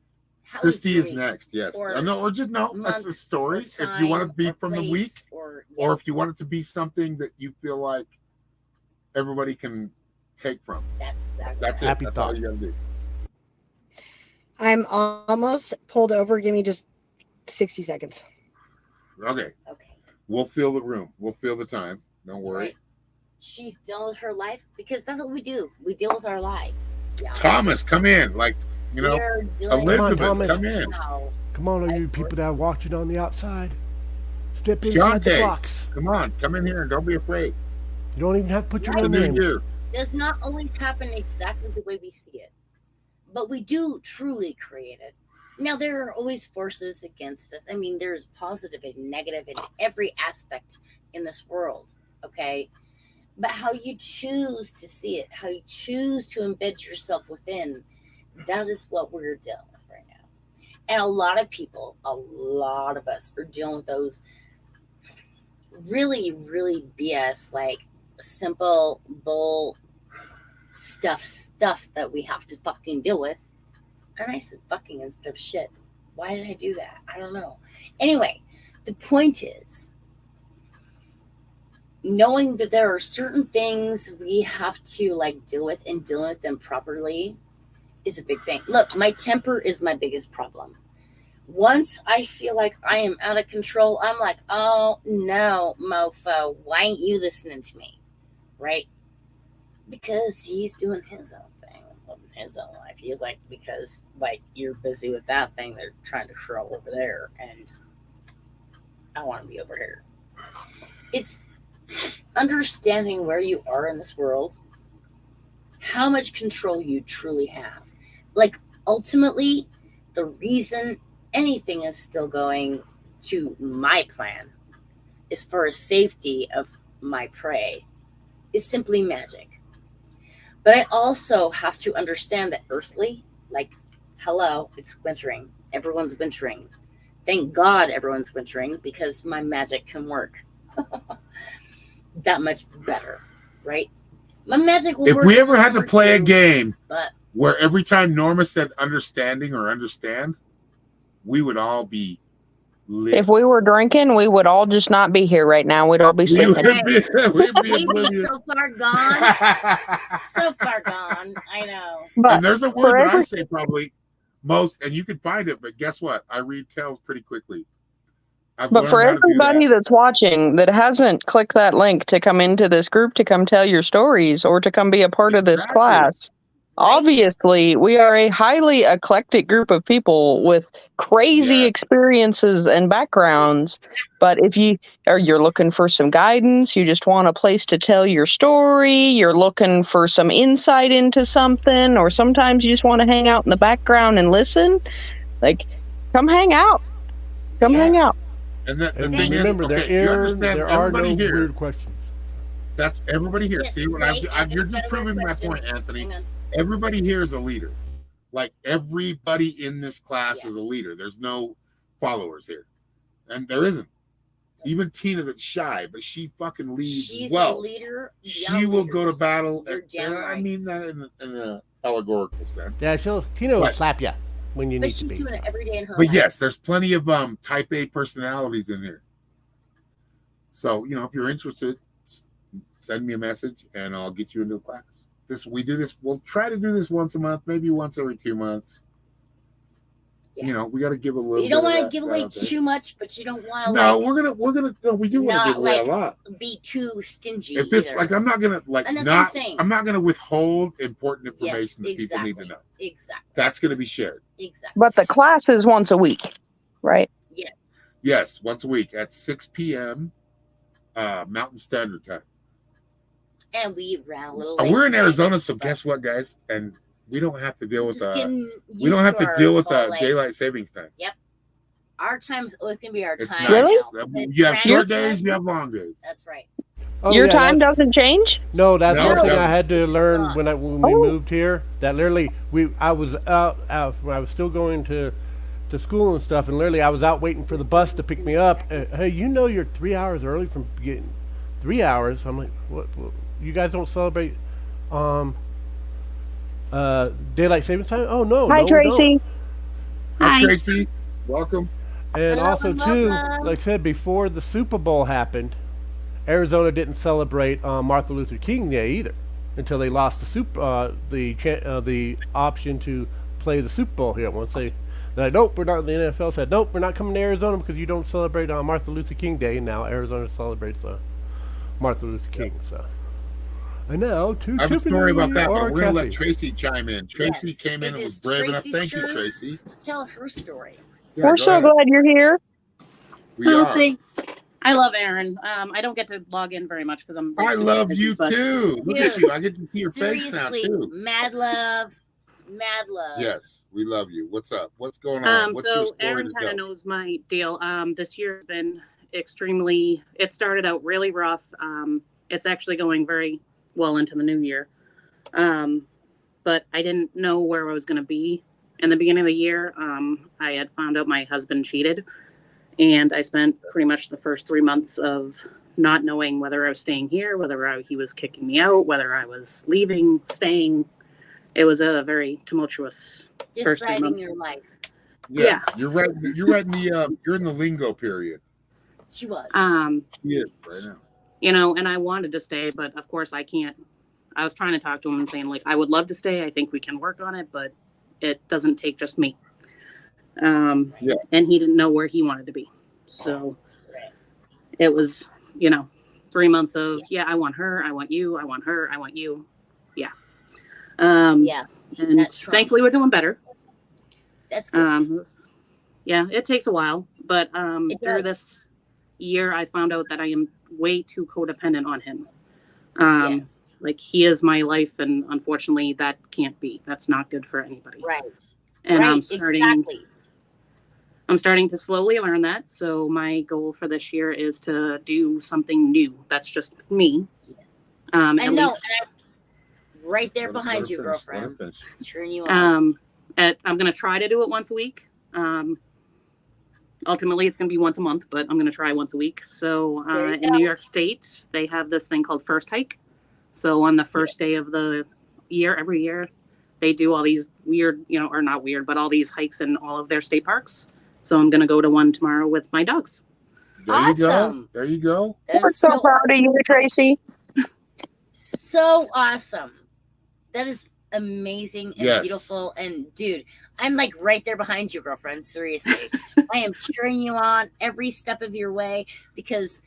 How Christy is great. next. Yes. Or No, or just no. That's month a story. or If you want time to be or from the place week, or or if you want it to be something that you feel like everybody can take from. that's exactly That's right. it. Happy That's thought. all you gotta do. I'm almost pulled over. Give me just 60 seconds. Okay. Okay. We'll fill the room. We'll fill the time. Don't That's worry. right. She's dealing with her life because that's what we do. We deal with our lives. Yeah. Thomas, come in. Like, you know, We're dealing Elizabeth, Thomas. come in. now. Come on, all you people that are watching on the outside. Step inside the Shante. box. Come on. Come in here and don't be afraid. You don't even have to put your It's a own new name. year. does not always happen exactly the way we see it, but we do truly create it. Now, there are always forces against us. I mean, there's positive and negative in every aspect in this world, okay? But how you choose to see it, how you choose to embed yourself within, that is what we're dealing with right now. And a lot of people, a lot of us are dealing with those really, really BS, like simple bull stuff that we have to fucking deal with. And I said fucking instead of shit. Why did I do that? I don't know. Anyway, the point is knowing that there are certain things we have to like deal with, and dealing with them properly is a big thing. Look, my temper is my biggest problem. Once I feel like I am out of control, I'm like, oh no, mofo, why ain't you listening to me? Right? Because he's doing his own thing, living his own life. He's like, because like you're busy with that thing, they're trying to throw over there, and I want to be over here. It's understanding where you are in this world, how much control you truly have. Like ultimately, the reason anything is still going to my plan is for a safety of my prey is simply magic. But I also have to understand that earthly, like, hello, it's wintering. Everyone's wintering. Thank God everyone's wintering, because my magic can work that much better, right? My magic will If work we in ever the had to summer play a too, game but where every time Norma said understanding or understand, we would all be lit. If we were drinking, we would all just not be here right now. We'd all be We sleeping. would be, we'd be we'd be oblivious. so far gone. So far gone. I know. But And there's a for word that I every say probably most, and you can find it, but guess what? I read tales pretty quickly. I've But for learned how to do everybody that. that's watching that hasn't clicked that link to come into this group to come tell your stories or to come be a part of this Exactly. class, Right? obviously we are a highly eclectic group of people with crazy Yes. experiences and backgrounds. But if you're looking for some guidance, you just want a place to tell your story, you're looking for some insight into something, or sometimes you just want to hang out in the background and listen, like come hang out. Come hang out. Yes. And the And thing is, remember, okay, you understand there are no everybody here. weird questions. That's everybody here. Yes, See what right. you're Anthony's just got a proving weird my question. point, Anthony. Hang on. Everybody here is a leader. Like everybody in this class is a Yes. leader. There's no followers here, and there isn't. Even Tina, that's shy, but she fucking leads She's well. a leader. She will go to leaders. battle. You're damn I right. mean that in an allegorical sense. Yeah, Tina will But- slap you when you But need to she's be. doing it every day in her But life. yes, there's plenty of type A personalities in here. So if you're interested, send me a message and I'll get you into the class. We do this. We'll try to do this once a month, maybe once every 2 months. Yeah. We got to give a little. You don't want to give away too much, but you don't want to. No, like, we're gonna. No, we do want to not give away like a lot. be too stingy. If it's either. like, I'm not gonna like And that's what I'm not. saying. I'm not gonna withhold important Yes, information that people need to exactly. know. Exactly. That's gonna be shared. Exactly. But the class is once a week, right? Yes. Yes, once a week at 6 p.m. Mountain Standard Time. And we ran a little. And late we're in tonight, Arizona, so but guess what, guys? And we don't have to deal with just getting we don't have used to our deal with whole, like, daylight savings time. Our time's always gonna be our It's time. nice. Really? It's You have short random. days, you have long days. That's right. Oh, Your yeah, time that's- doesn't change? No, that's No, one it thing I doesn't. had to learn not. when we Oh. moved here. That literally, I was out. I was still going to school and stuff, and literally I was out waiting for the bus to pick me up. Hey, you're 3 hours early from getting 3 hours. I'm like, what? You guys don't celebrate daylight savings time? Oh no. Hi, no, we Tracy. Hi, Tracy. Welcome. And Hello, also too, welcome. like I said, before the Super Bowl happened, Arizona didn't celebrate Martin Luther King Day either until they lost the option to play the Super Bowl here. Once they're like, nope, we're not. The NFL said, nope, we're not coming to Arizona because you don't celebrate Martin Luther King Day. And now Arizona celebrates Martin Luther King. So, and now to I have a story about that, or but we're going to let Kathy. Tracy chime in. Tracy Yes, came in it and was is brave enough. Tracy's Thank you, turn. Tracy. To tell her story. Yeah, We're go so ahead. glad you're here. We are. Thanks. I love Aaron. I don't get to log in very much because I'm. I super love busy, you but- too. Look at you. I get to see your face now Seriously, too. mad love. Mad love. Yes, we love you. What's up? What's going on? What's your So story Aaron to kind of tell? knows my deal. This year has been extremely. It started out really rough. It's actually going very well into the new year. But I didn't know where I was going to be in the beginning of the year. I had found out my husband cheated, and I spent pretty much the first 3 months of not knowing whether I was staying here, whether he was kicking me out, whether I was leaving, staying. It was a very tumultuous first 3 Deciding months. your life. Yeah. You're right. You're right in the you're in the lingo period. She was. She is right now. You know, and I wanted to stay, but of course I can't. I was trying to talk to him and saying, like, I would love to stay. I think we can work on it, but it doesn't take just me. And he didn't know where he wanted to be. So it was, 3 months of, I want her, I want you, I want her, I want you. Yeah. And thankfully we're doing better. That's good. Yeah, it takes a while, but through this year, I found out that I am way too codependent on him. Like, he is my life, and unfortunately, that can't be. That's not good for anybody. Right. And right. I'm starting to slowly learn that. So my goal for this year is to do something new. That's just me. I know. Least, right there behind you, girlfriend. Cheering you on. I'm going to try to do it once a week. Ultimately, it's going to be once a month, but I'm going to try once a week. So in New York State, they have this thing called First Hike. So on the first day of the year, every year, they do all these weird, or not weird, but all these hikes in all of their state parks. So I'm going to go to one tomorrow with my dogs. There you go. There you go. We're so proud of you, Tracy. So awesome. That is amazing and beautiful. And dude, I'm like right there behind you, girlfriend. Seriously. I am cheering you on every step of your way, because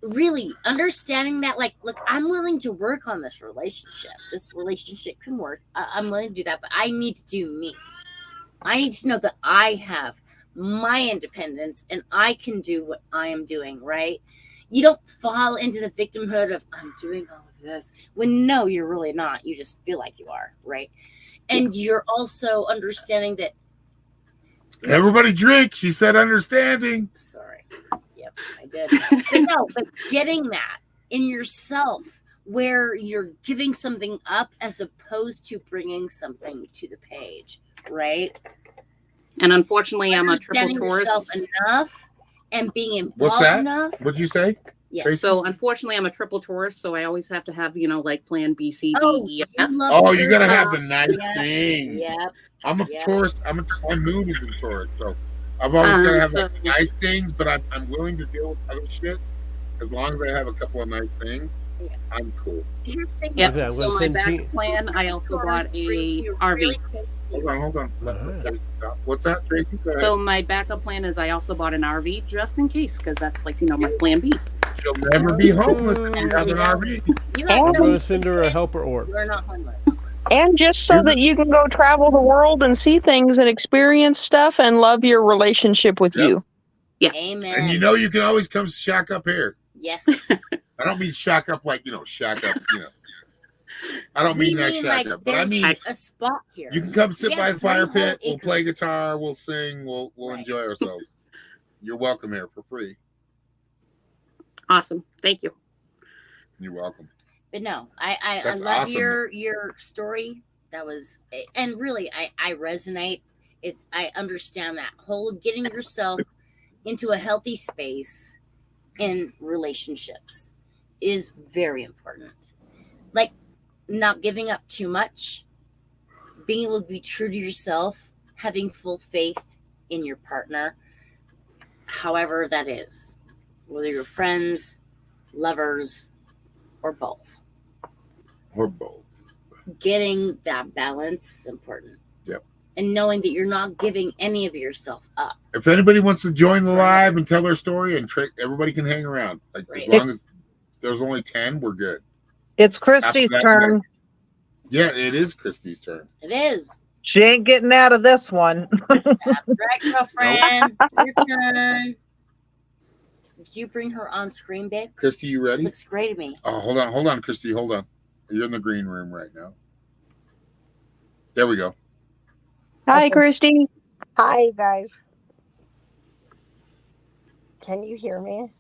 really understanding that, like, look, I'm willing to work on this relationship. This relationship can work. I'm willing to do that, but I need to do me. I need to know that I have my independence and I can do what I am doing, right? You don't fall into the victimhood of, I'm doing all of this, when no, you're really not. You just feel like you are, right? And you're also understanding that everybody drink. She said understanding. Sorry. Yep, I did. but getting that in yourself, where you're giving something up as opposed to bringing something to the page, right? And unfortunately, I'm a triple Taurus. Enough and being involved What's that? enough. What'd you say? Yes. So unfortunately, I'm a triple Taurus, so I always have to have, like plan B, C, D, E, F. Oh, you gotta have the nice things. Yep. I'm a Taurus. My moon is in Taurus, so I've always got to have like nice things, but I'm willing to deal with other shit as long as I have a couple of nice things. Yeah. I'm cool. Here's the thing. Yeah. So my backup plan, I also bought a RV. Hold on. What's that, Tracy? Go ahead. So my backup plan is I also bought an RV just in case, because that's like my plan B. She'll never be homeless if you have an RV. I'm going to send her a helper orb. You're not homeless. And just so that you can go travel the world and see things and experience stuff and love your relationship with you. Yeah. Amen. And you can always come shack up here. Yes. I don't mean shack up like, shack up, I don't mean that shack up, but I mean a spot here. You can come sit by the fire pit. We'll play guitar. We'll sing. We'll enjoy ourselves. You're welcome here for free. Awesome. Thank you. You're welcome. But no, I love awesome. your story. That was, and really, I resonate. I understand that whole getting yourself into a healthy space in relationships is very important. Like, not giving up too much, being able to be true to yourself, having full faith in your partner, however that is, whether you're friends, lovers, or both. Getting that balance is important. Yep. And knowing that you're not giving any of yourself up. If anybody wants to join the live and tell their story, and everybody can hang around. Like, as long as there's only 10, we're good. It's Christy's turn. Yeah, it is Christy's turn. It is. She ain't getting out of this one. That's right, girlfriend. Your turn. Did you bring her on screen, babe? Christy, you She ready? looks great to me. Oh, hold on, Christy, hold on. You're in the green room right now. There we go. Hi, Okay. Christy. Hi, guys. Can you hear me?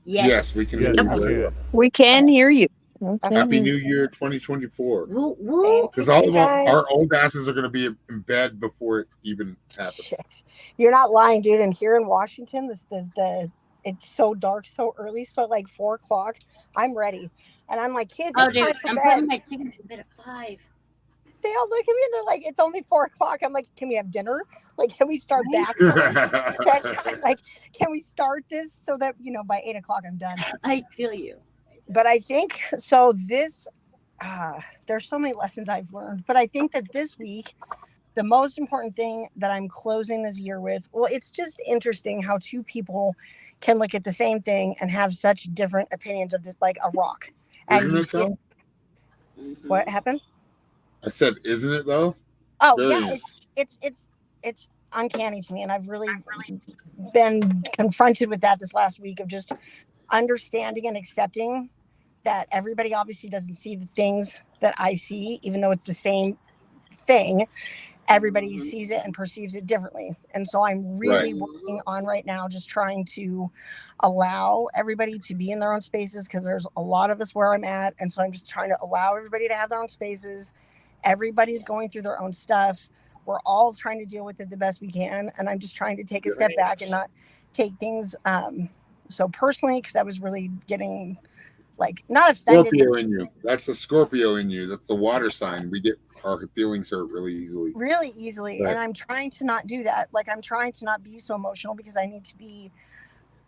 Yes, we can hear Yes, you we very can. well. We can hear you. Happy New Year 2024. Woo woo. Same to Because all you of guys. our old asses are going to be in bed before it even happens. Shit. You're not lying, dude. And here in Washington, it's so dark so early. So at like 4 o'clock, I'm ready. And I'm like, kids, Oh, it's dude, time for I'm bed. putting my chicken to bed at 5. They all look at me and they're like, it's only 4 o'clock. I'm like, can we have dinner? Like, can we start back bedtime? Like, can we start this so that, by 8 o'clock I'm done? I feel you. But I think so. There's so many lessons I've learned, but I think that this week, the most important thing that I'm closing this year with, well, it's just interesting how two people can look at the same thing and have such different opinions of this, like a rock. And Isn't you it see though? what happened? I said, isn't it though? Oh Very yeah, it's uncanny to me, and I've really been confronted with that this last week of just understanding and accepting that everybody obviously doesn't see the things that I see, even though it's the same thing. Everybody sees it and perceives it differently. And so I'm really working on right now, just trying to allow everybody to be in their own spaces, because there's a lot of us where I'm at. And so I'm just trying to allow everybody to have their own spaces. Everybody's going through their own stuff. We're all trying to deal with it the best we can. And I'm just trying to take a step back and not take things so personally, because I was really getting not offended. Scorpio in you. That's the Scorpio in you. That's the water sign. We get our feelings hurt really easily. Right. And I'm trying to not do that. I'm trying to not be so emotional, because I need to be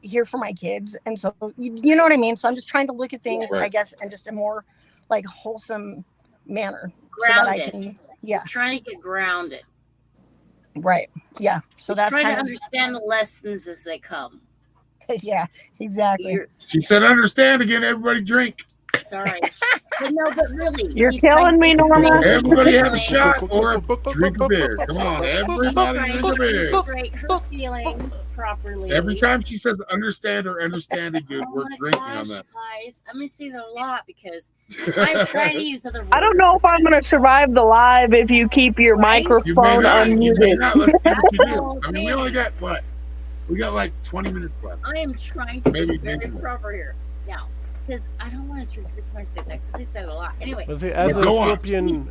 here for my kids. And so, you know what I mean? So I'm just trying to look at things, I guess, in just a more wholesome manner. Grounded. So that I can, yeah. You're trying to get grounded. Right. Yeah. So that's trying kind to of understand the lessons as they come. Yeah, exactly. She said, understand again, everybody drink. Sorry. But really. You're killing me, Norma. Everybody have a shot or drink a beer. Come on, everybody drink a beer. Integrate her feelings properly. Every time she says understand or understanding, dude, we're drinking on that. Guys, I'm going to say that a lot because I'm trying to use other words. I don't know if I'm going to survive the live if you keep your microphone unmuted. You may not. Let's see what you do. I mean, we only got what? We got 20 minutes left. I am trying to be very proper here. Now, because I don't want to drink every time I say that, because I said it a lot. Anyway. As a Scorpion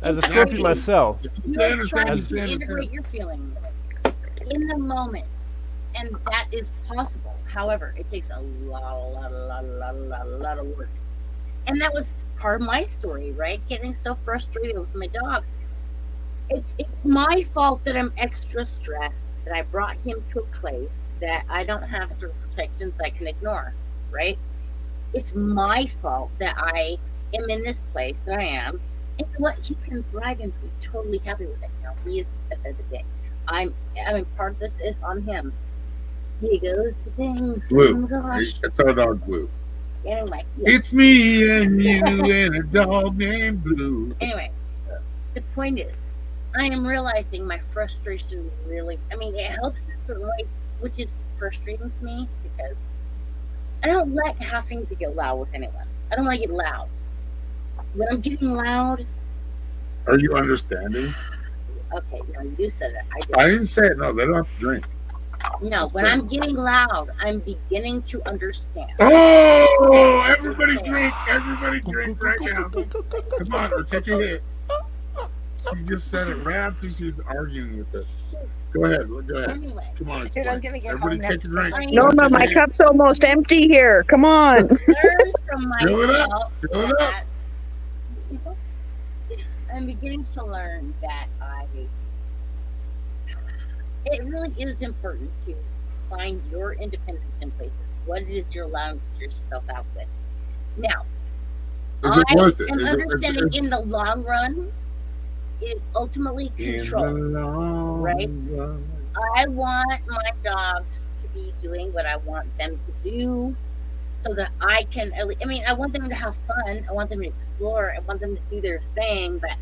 myself. You're trying to integrate your feelings in the moment. And that is possible. However, it takes a lot of work. And that was part of my story, right? Getting so frustrated with my dog. It's my fault that I'm extra stressed, that I brought him to a place that I don't have certain protections I can ignore, right? It's my fault that I am in this place that I am. And what he can thrive and be totally happy with it. Now, he is at the end of the day. I mean, part of this is on him. He goes to things. Blue. Oh my gosh. It's our dog Blue. Anyway, yes. It's me and you and a dog named Blue. Anyway, the point is, I am realizing my frustration really, it helps in certain ways, which is frustrating to me because I don't like having to get loud with anyone. I don't want to get loud. When I'm getting loud. Are you understanding? Okay, no, you said it. I didn't say it. No, they don't have to drink. No, when I'm getting loud, I'm beginning to understand. Oh, everybody drink. Everybody drink right now. Come on, or take a hit. She just said it right after she was arguing with us. Go ahead. Anyway. Come on. Dude, I'm gonna get everybody home take a drink. Norma, my cup's almost empty here. Come on. Learn from myself. Fill it up. I'm beginning to learn that it really is important to find your independence in places. What it is you're allowing to stress yourself out with. Now, Is it worth it? am understanding in the long run is ultimately control, right? I want my dogs to be doing what I want them to do so that I can, I want them to have fun. I want them to explore. I want them to do their thing. But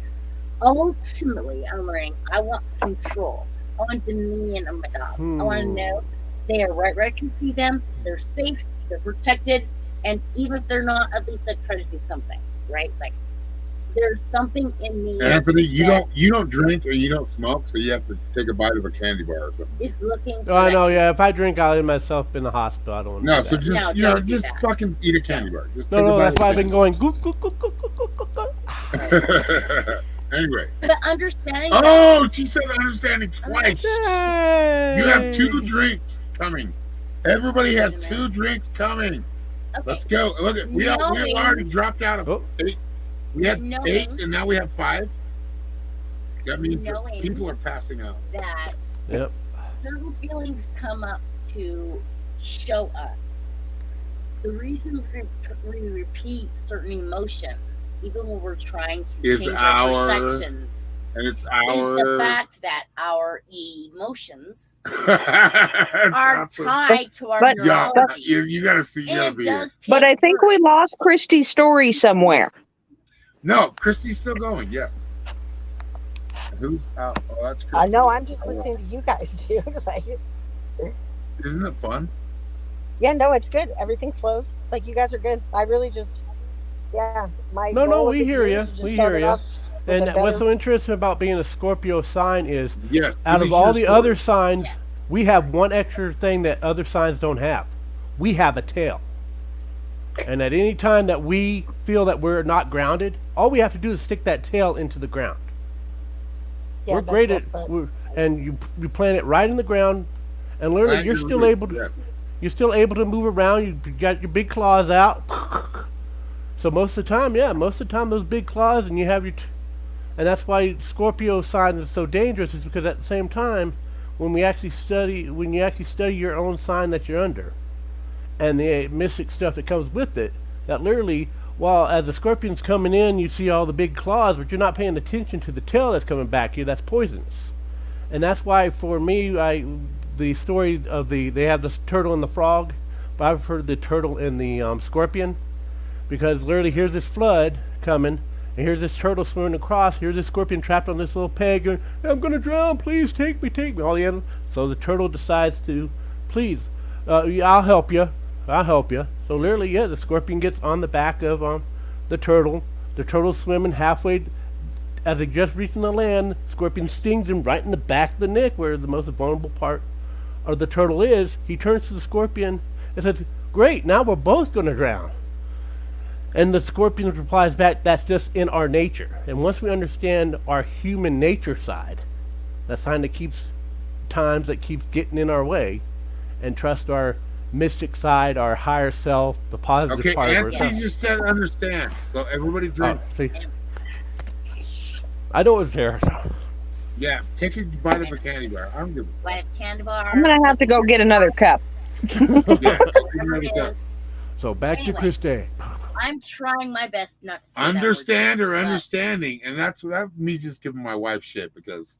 ultimately, I'm learning I want control. I want dominion of my dogs. I want to know they are right where I can see them. They're safe they're protected, and even if they're not, at least they try to do something, right? Like there's something in me. Anthony, you that don't drink or you don't smoke, so you have to take a bite of a candy bar or something. is looking. Oh, I know. Yeah, if I drink, I'll end myself in the hospital. I don't want to. No, do so that. just No, you know, don't do just that. fucking eat a candy bar. Just No, take a no. bite That's of why a I've been candy going. Goo, goo, goo, goo, goo, goo, goo, goo. bar. Anyway. But understanding. Oh, she said understanding twice. Yay! You have 2 drinks coming. Everybody has Wait a 2 minute. drinks coming. Okay. Let's go. Look at we Knowing- already dropped out of Oh. 8. We had Knowing- 8, and now we have 5. That means that Knowing- people are passing out. That Yep. certain feelings come up to show us the reason we repeat certain emotions, even when we're trying to Is change our our- perception, And it's is the our fact that our emotions That's are awesome. tied to our But- Yeah, neurology. you gotta see. You And gotta it be here. does take But I think work. we lost Christy's story somewhere. No, Christy's still going. Yeah. Who's out? Oh, that's Christy. I know. I'm just listening to you guys, dude. Like, Isn't it fun? yeah, no, it's good. Everything flows. Like, you guys are good. I really just, yeah. My No, goal of we this hear year ya. is to just We start hear it ya. off with And a what's better- so interesting about being a Scorpio sign is, Yes. out of finish all your the story. other signs, we have one extra thing that other signs don't have. We have a tail. And at any time that we feel that we're not grounded, all we have to do is stick that tail into the ground. Yeah, We're that's great what- at, but- and you plant it right in the ground, and literally Plant you're your still root, able to, yes. you're still able to move around. You've got your big claws out. So most of the time, those big claws, and you have your, and that's why Scorpio sign is so dangerous. Is because at the same time, when you actually study your own sign that you're under, and the mystic stuff that comes with it, that literally, while as the scorpion's coming in, you see all the big claws, but you're not paying attention to the tail that's coming back here. That's poisonous, and that's why for me, the story of they have this turtle and the frog, but I've heard the turtle and the scorpion, because literally here's this flood coming, and here's this turtle swimming across. Here's this scorpion trapped on this little peg, going, "I'm gonna drown! Please take me, take me!" All the end. So the turtle decides to, please, I'll help you. I'll help you. So literally, yeah, the scorpion gets on the back of the turtle. The turtle's swimming halfway. As they just reaching the land, scorpion stings him right in the back of the neck, where the most vulnerable part of the turtle is. He turns to the scorpion and says, "Great, now we're both going to drown." And the scorpion replies back, "That's just in our nature." And once we understand our human nature side, that sign that keeps getting in our way, and trust our mystic side, our higher self, the positive Okay, part of Anthony ourselves. just said understand. So everybody drink. Oh, see, I know it's there. So. Yeah, take a bite of a candy bar. I don't give Like candy bar. I'm gonna have to go get another cup. a yeah, take Whatever another it cup. is. So back to Anyway. Christy. I'm trying my best not to say that word, Understand or but understanding, and that's me just giving my wife shit because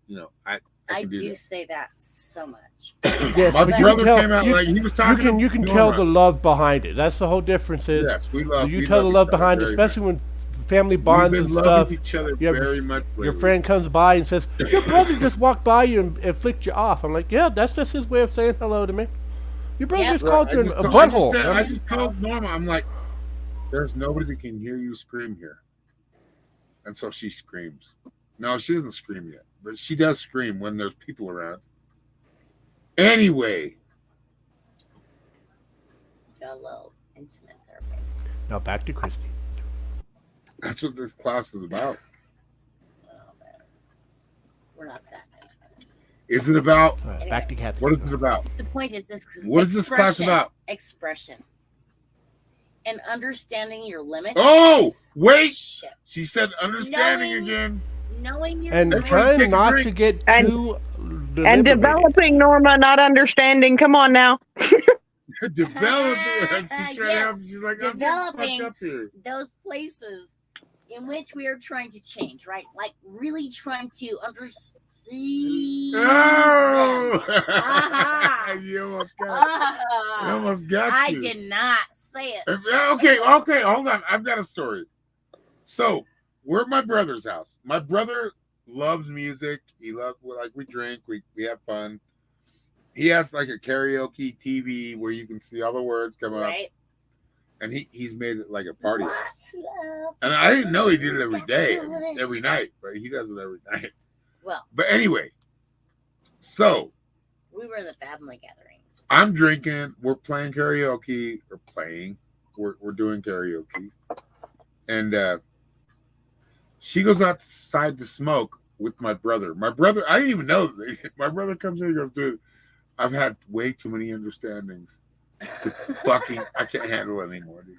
I I can do do that. say that so much. Yes, My but you brother can tell, came out you, like he was talking. you can to tell Norma. the love behind it. That's the whole difference. Is Yes, we love. you we tell the each love other behind it, very especially much. when family We've bonds been and loving stuff. each other You have very much. Your lately. friend comes by and says, "Your brother just walked by you and flicked you off." I'm like, "Yeah, that's just his way of saying hello to me." Your brother Yep. just called you I a just told- butthole. I just told Norma, I'm like, there's nobody that can hear you scream here. And so she screams. No, she doesn't scream yet, but she does scream when there's people around. Anyway, Got a little intimate there, babe. Now back to Christy. that's what this class is about. Oh, man. We're not that intimate. Is it about? All right, back to Kathy. What is it about? The point is this. What is this class expression- about? Expression. And understanding your limits. Oh, wait. Shit. She said understanding Knowing- again. Knowing your And limits. Everybody take trying a not drink. to get And- too And deliberated. developing, Norma, not understanding. Come on now. Developing. She's trying to Yes, help. She's like, I'm getting developing. fucked up here. those places in which we are trying to change, right? Like really trying to understand. Oh! Aha. You almost got. Ah, You almost got I you. did not say it. Okay, hold on. I've got a story. So we're at my brother's house. My brother loves music. He loves we drink, we have fun. he has like a karaoke TV where you can see all the words come up, Right? and he's made it like a party house. What's love? And I didn't know he did it every day, every night, but he does it every night. Well, But anyway, so we were in the family gatherings. I'm drinking. We're playing karaoke, We're doing karaoke, and she goes outside to smoke with my brother. My brother, I didn't even know. My brother comes in and goes, "Dude, I've had way too many understandings. I can't handle it anymore, dude.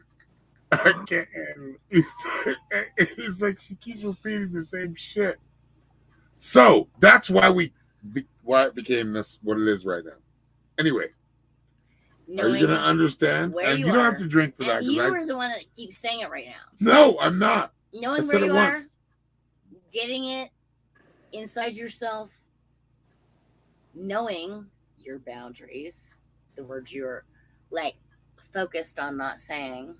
I can't handle it." He's like, she keeps repeating the same shit. So that's why why it became this what it is right now. Anyway, are you gonna understand? Where And you you don't are. have to drink for that. And you were the one that keeps saying it right now. No, I'm not. Knowing where you are, getting it inside yourself, knowing your boundaries, the words you're like focused on not saying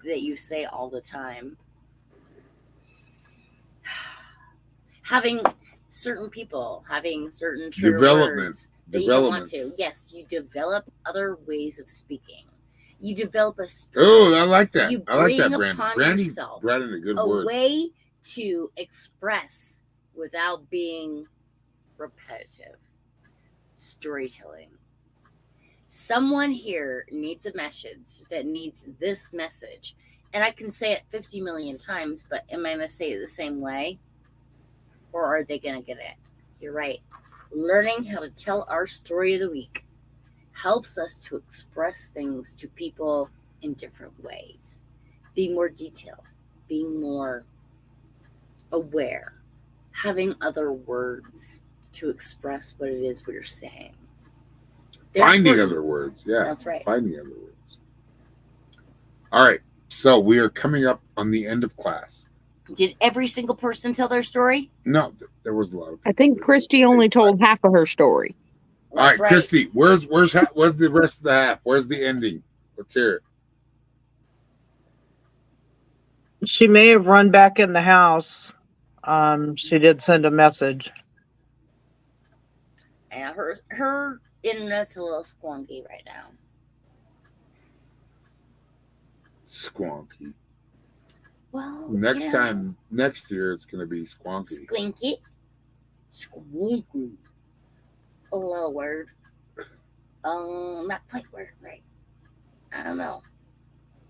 that you say all the time. Having certain people, having certain trigger words that you don't want to. Yes, you develop other ways of speaking. You develop a story. Oh, I like that. You I like that, bring Brandon. upon Brandon yourself brought in a good a word. way to express without being repetitive. Storytelling. Someone here needs a message that needs this message. And I can say it 50 million times, but am I going to say it the same way? Or are they going to get it? You're right. Learning how to tell our story of the week helps us to express things to people in different ways. Being more detailed, being more aware, having other words to express what it is we're saying. Finding other words. Yeah. That's right. Finding other words. All right. So we are coming up on the end of class. Did every single person tell their story? No, there was a lot of people. I think Christy only told half of her story. All right, right. Christy, where's the rest of the half? Where's the ending? Let's hear it. She may have run back in the house. She did send a message. Yeah, her internet's a little squonky right now. Squonky. Well, next year it's gonna be squonky. Squonky. A little word. Not quite word, right? I don't know.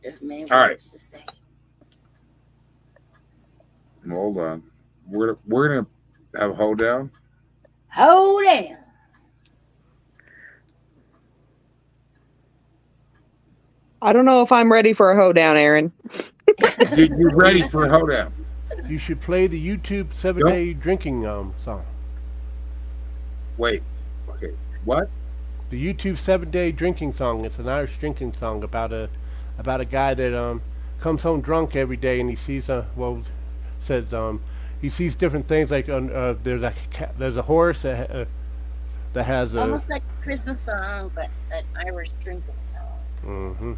There's many words to say. Hold on. We're gonna have a hold down. Hold down. I don't know if I'm ready for a hoedown, Aaron. You're ready for a hoedown. You should play the YouTube 7-day drinking song. Wait. Okay. What? The YouTube 7-day drinking song. It's an Irish drinking song about a guy that comes home drunk every day, and he sees he sees different things like there's a horse that has a almost like a Christmas song, but an Irish drinking song. Mm-hmm.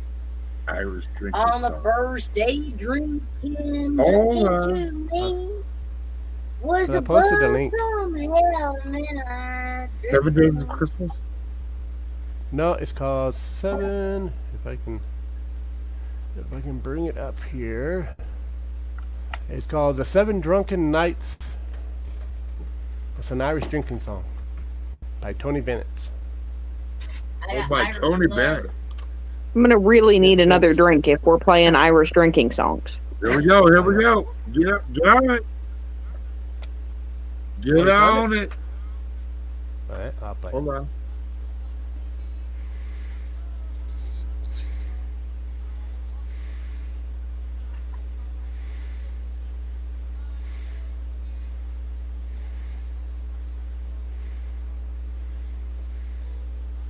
Irish drinking on song. the birthday drinking. Hold on. Was I posted the link. From hell, 7 Days of Christmas? No, it's called 7. If I can bring it up here. It's called The 7 Drunken Nights. It's an Irish drinking song by Tony Bennett. By Tony Bennett. I'm going to really need another drink if we're playing Irish drinking songs. Here we go. Get on it. Get on it. All right, I'll play. Hold on.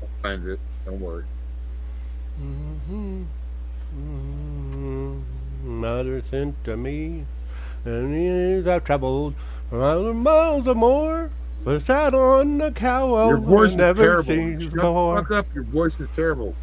I'll find it. Don't worry. Mother sent to me, and years I've traveled 100 miles or more, but sat on the cow. Your voice is never terrible. Shut the fuck up. Your voice is terrible.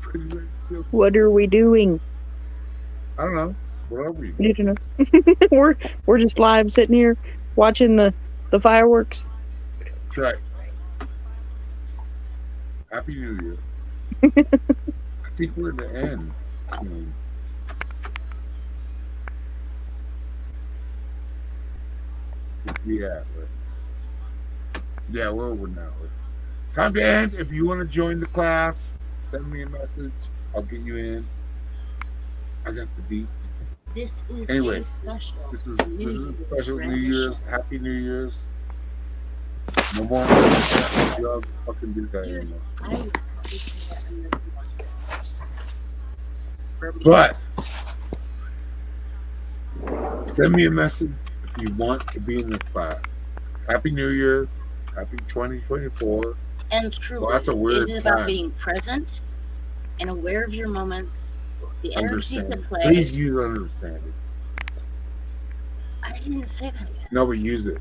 Pretty much, yeah. What are we doing? I don't know. What are we? Need to know. we're just live sitting here watching the fireworks. That's right. Happy New Year. I think we're at the end. Yeah. Yeah, we're over now. Time to end. If you want to join the class, send me a message. I'll get you in. I got the beat. This is Anyway, a special. This is New a Year's special New rendition. Year's. Happy New Year's. No more drugs. Fucking do that Dude, anymore. I would probably say that I'm gonna watch that. But send me a message if you want to be in the class. Happy New Year. Happy 2024. And truly, Well, that's a weird it is about time. being present and aware of your moments, the energies that Understanding. play. Please use understanding. I didn't say that yet. No, but use it.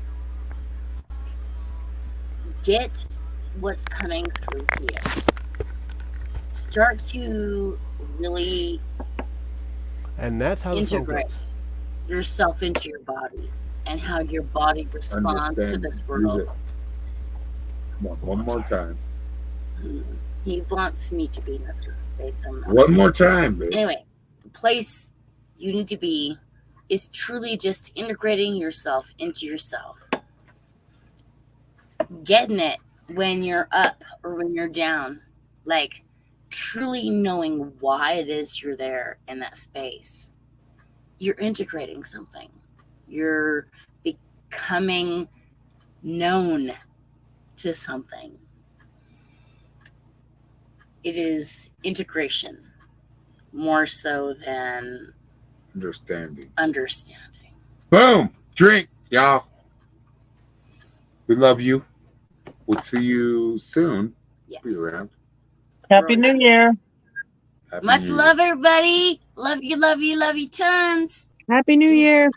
Get what's coming through here. Start to really And that's how the song integrate goes. yourself into your body and how your body responds to Understand. this Use world. it. Come on, one more time. He wants me to be in this space. I'm not. One more time, baby. Anyway, the place you need to be is truly just integrating yourself into yourself. Getting it when you're up or when you're down. Like truly knowing why it is you're there in that space. You're integrating something. You're becoming known to something. It is integration more so than understanding. Boom! Drink, y'all. We love you. We'll see you soon. Yes. Be around. Happy New Year. Happy Much New Year. love, everybody. Love you, love you, love you tons. Happy New Year.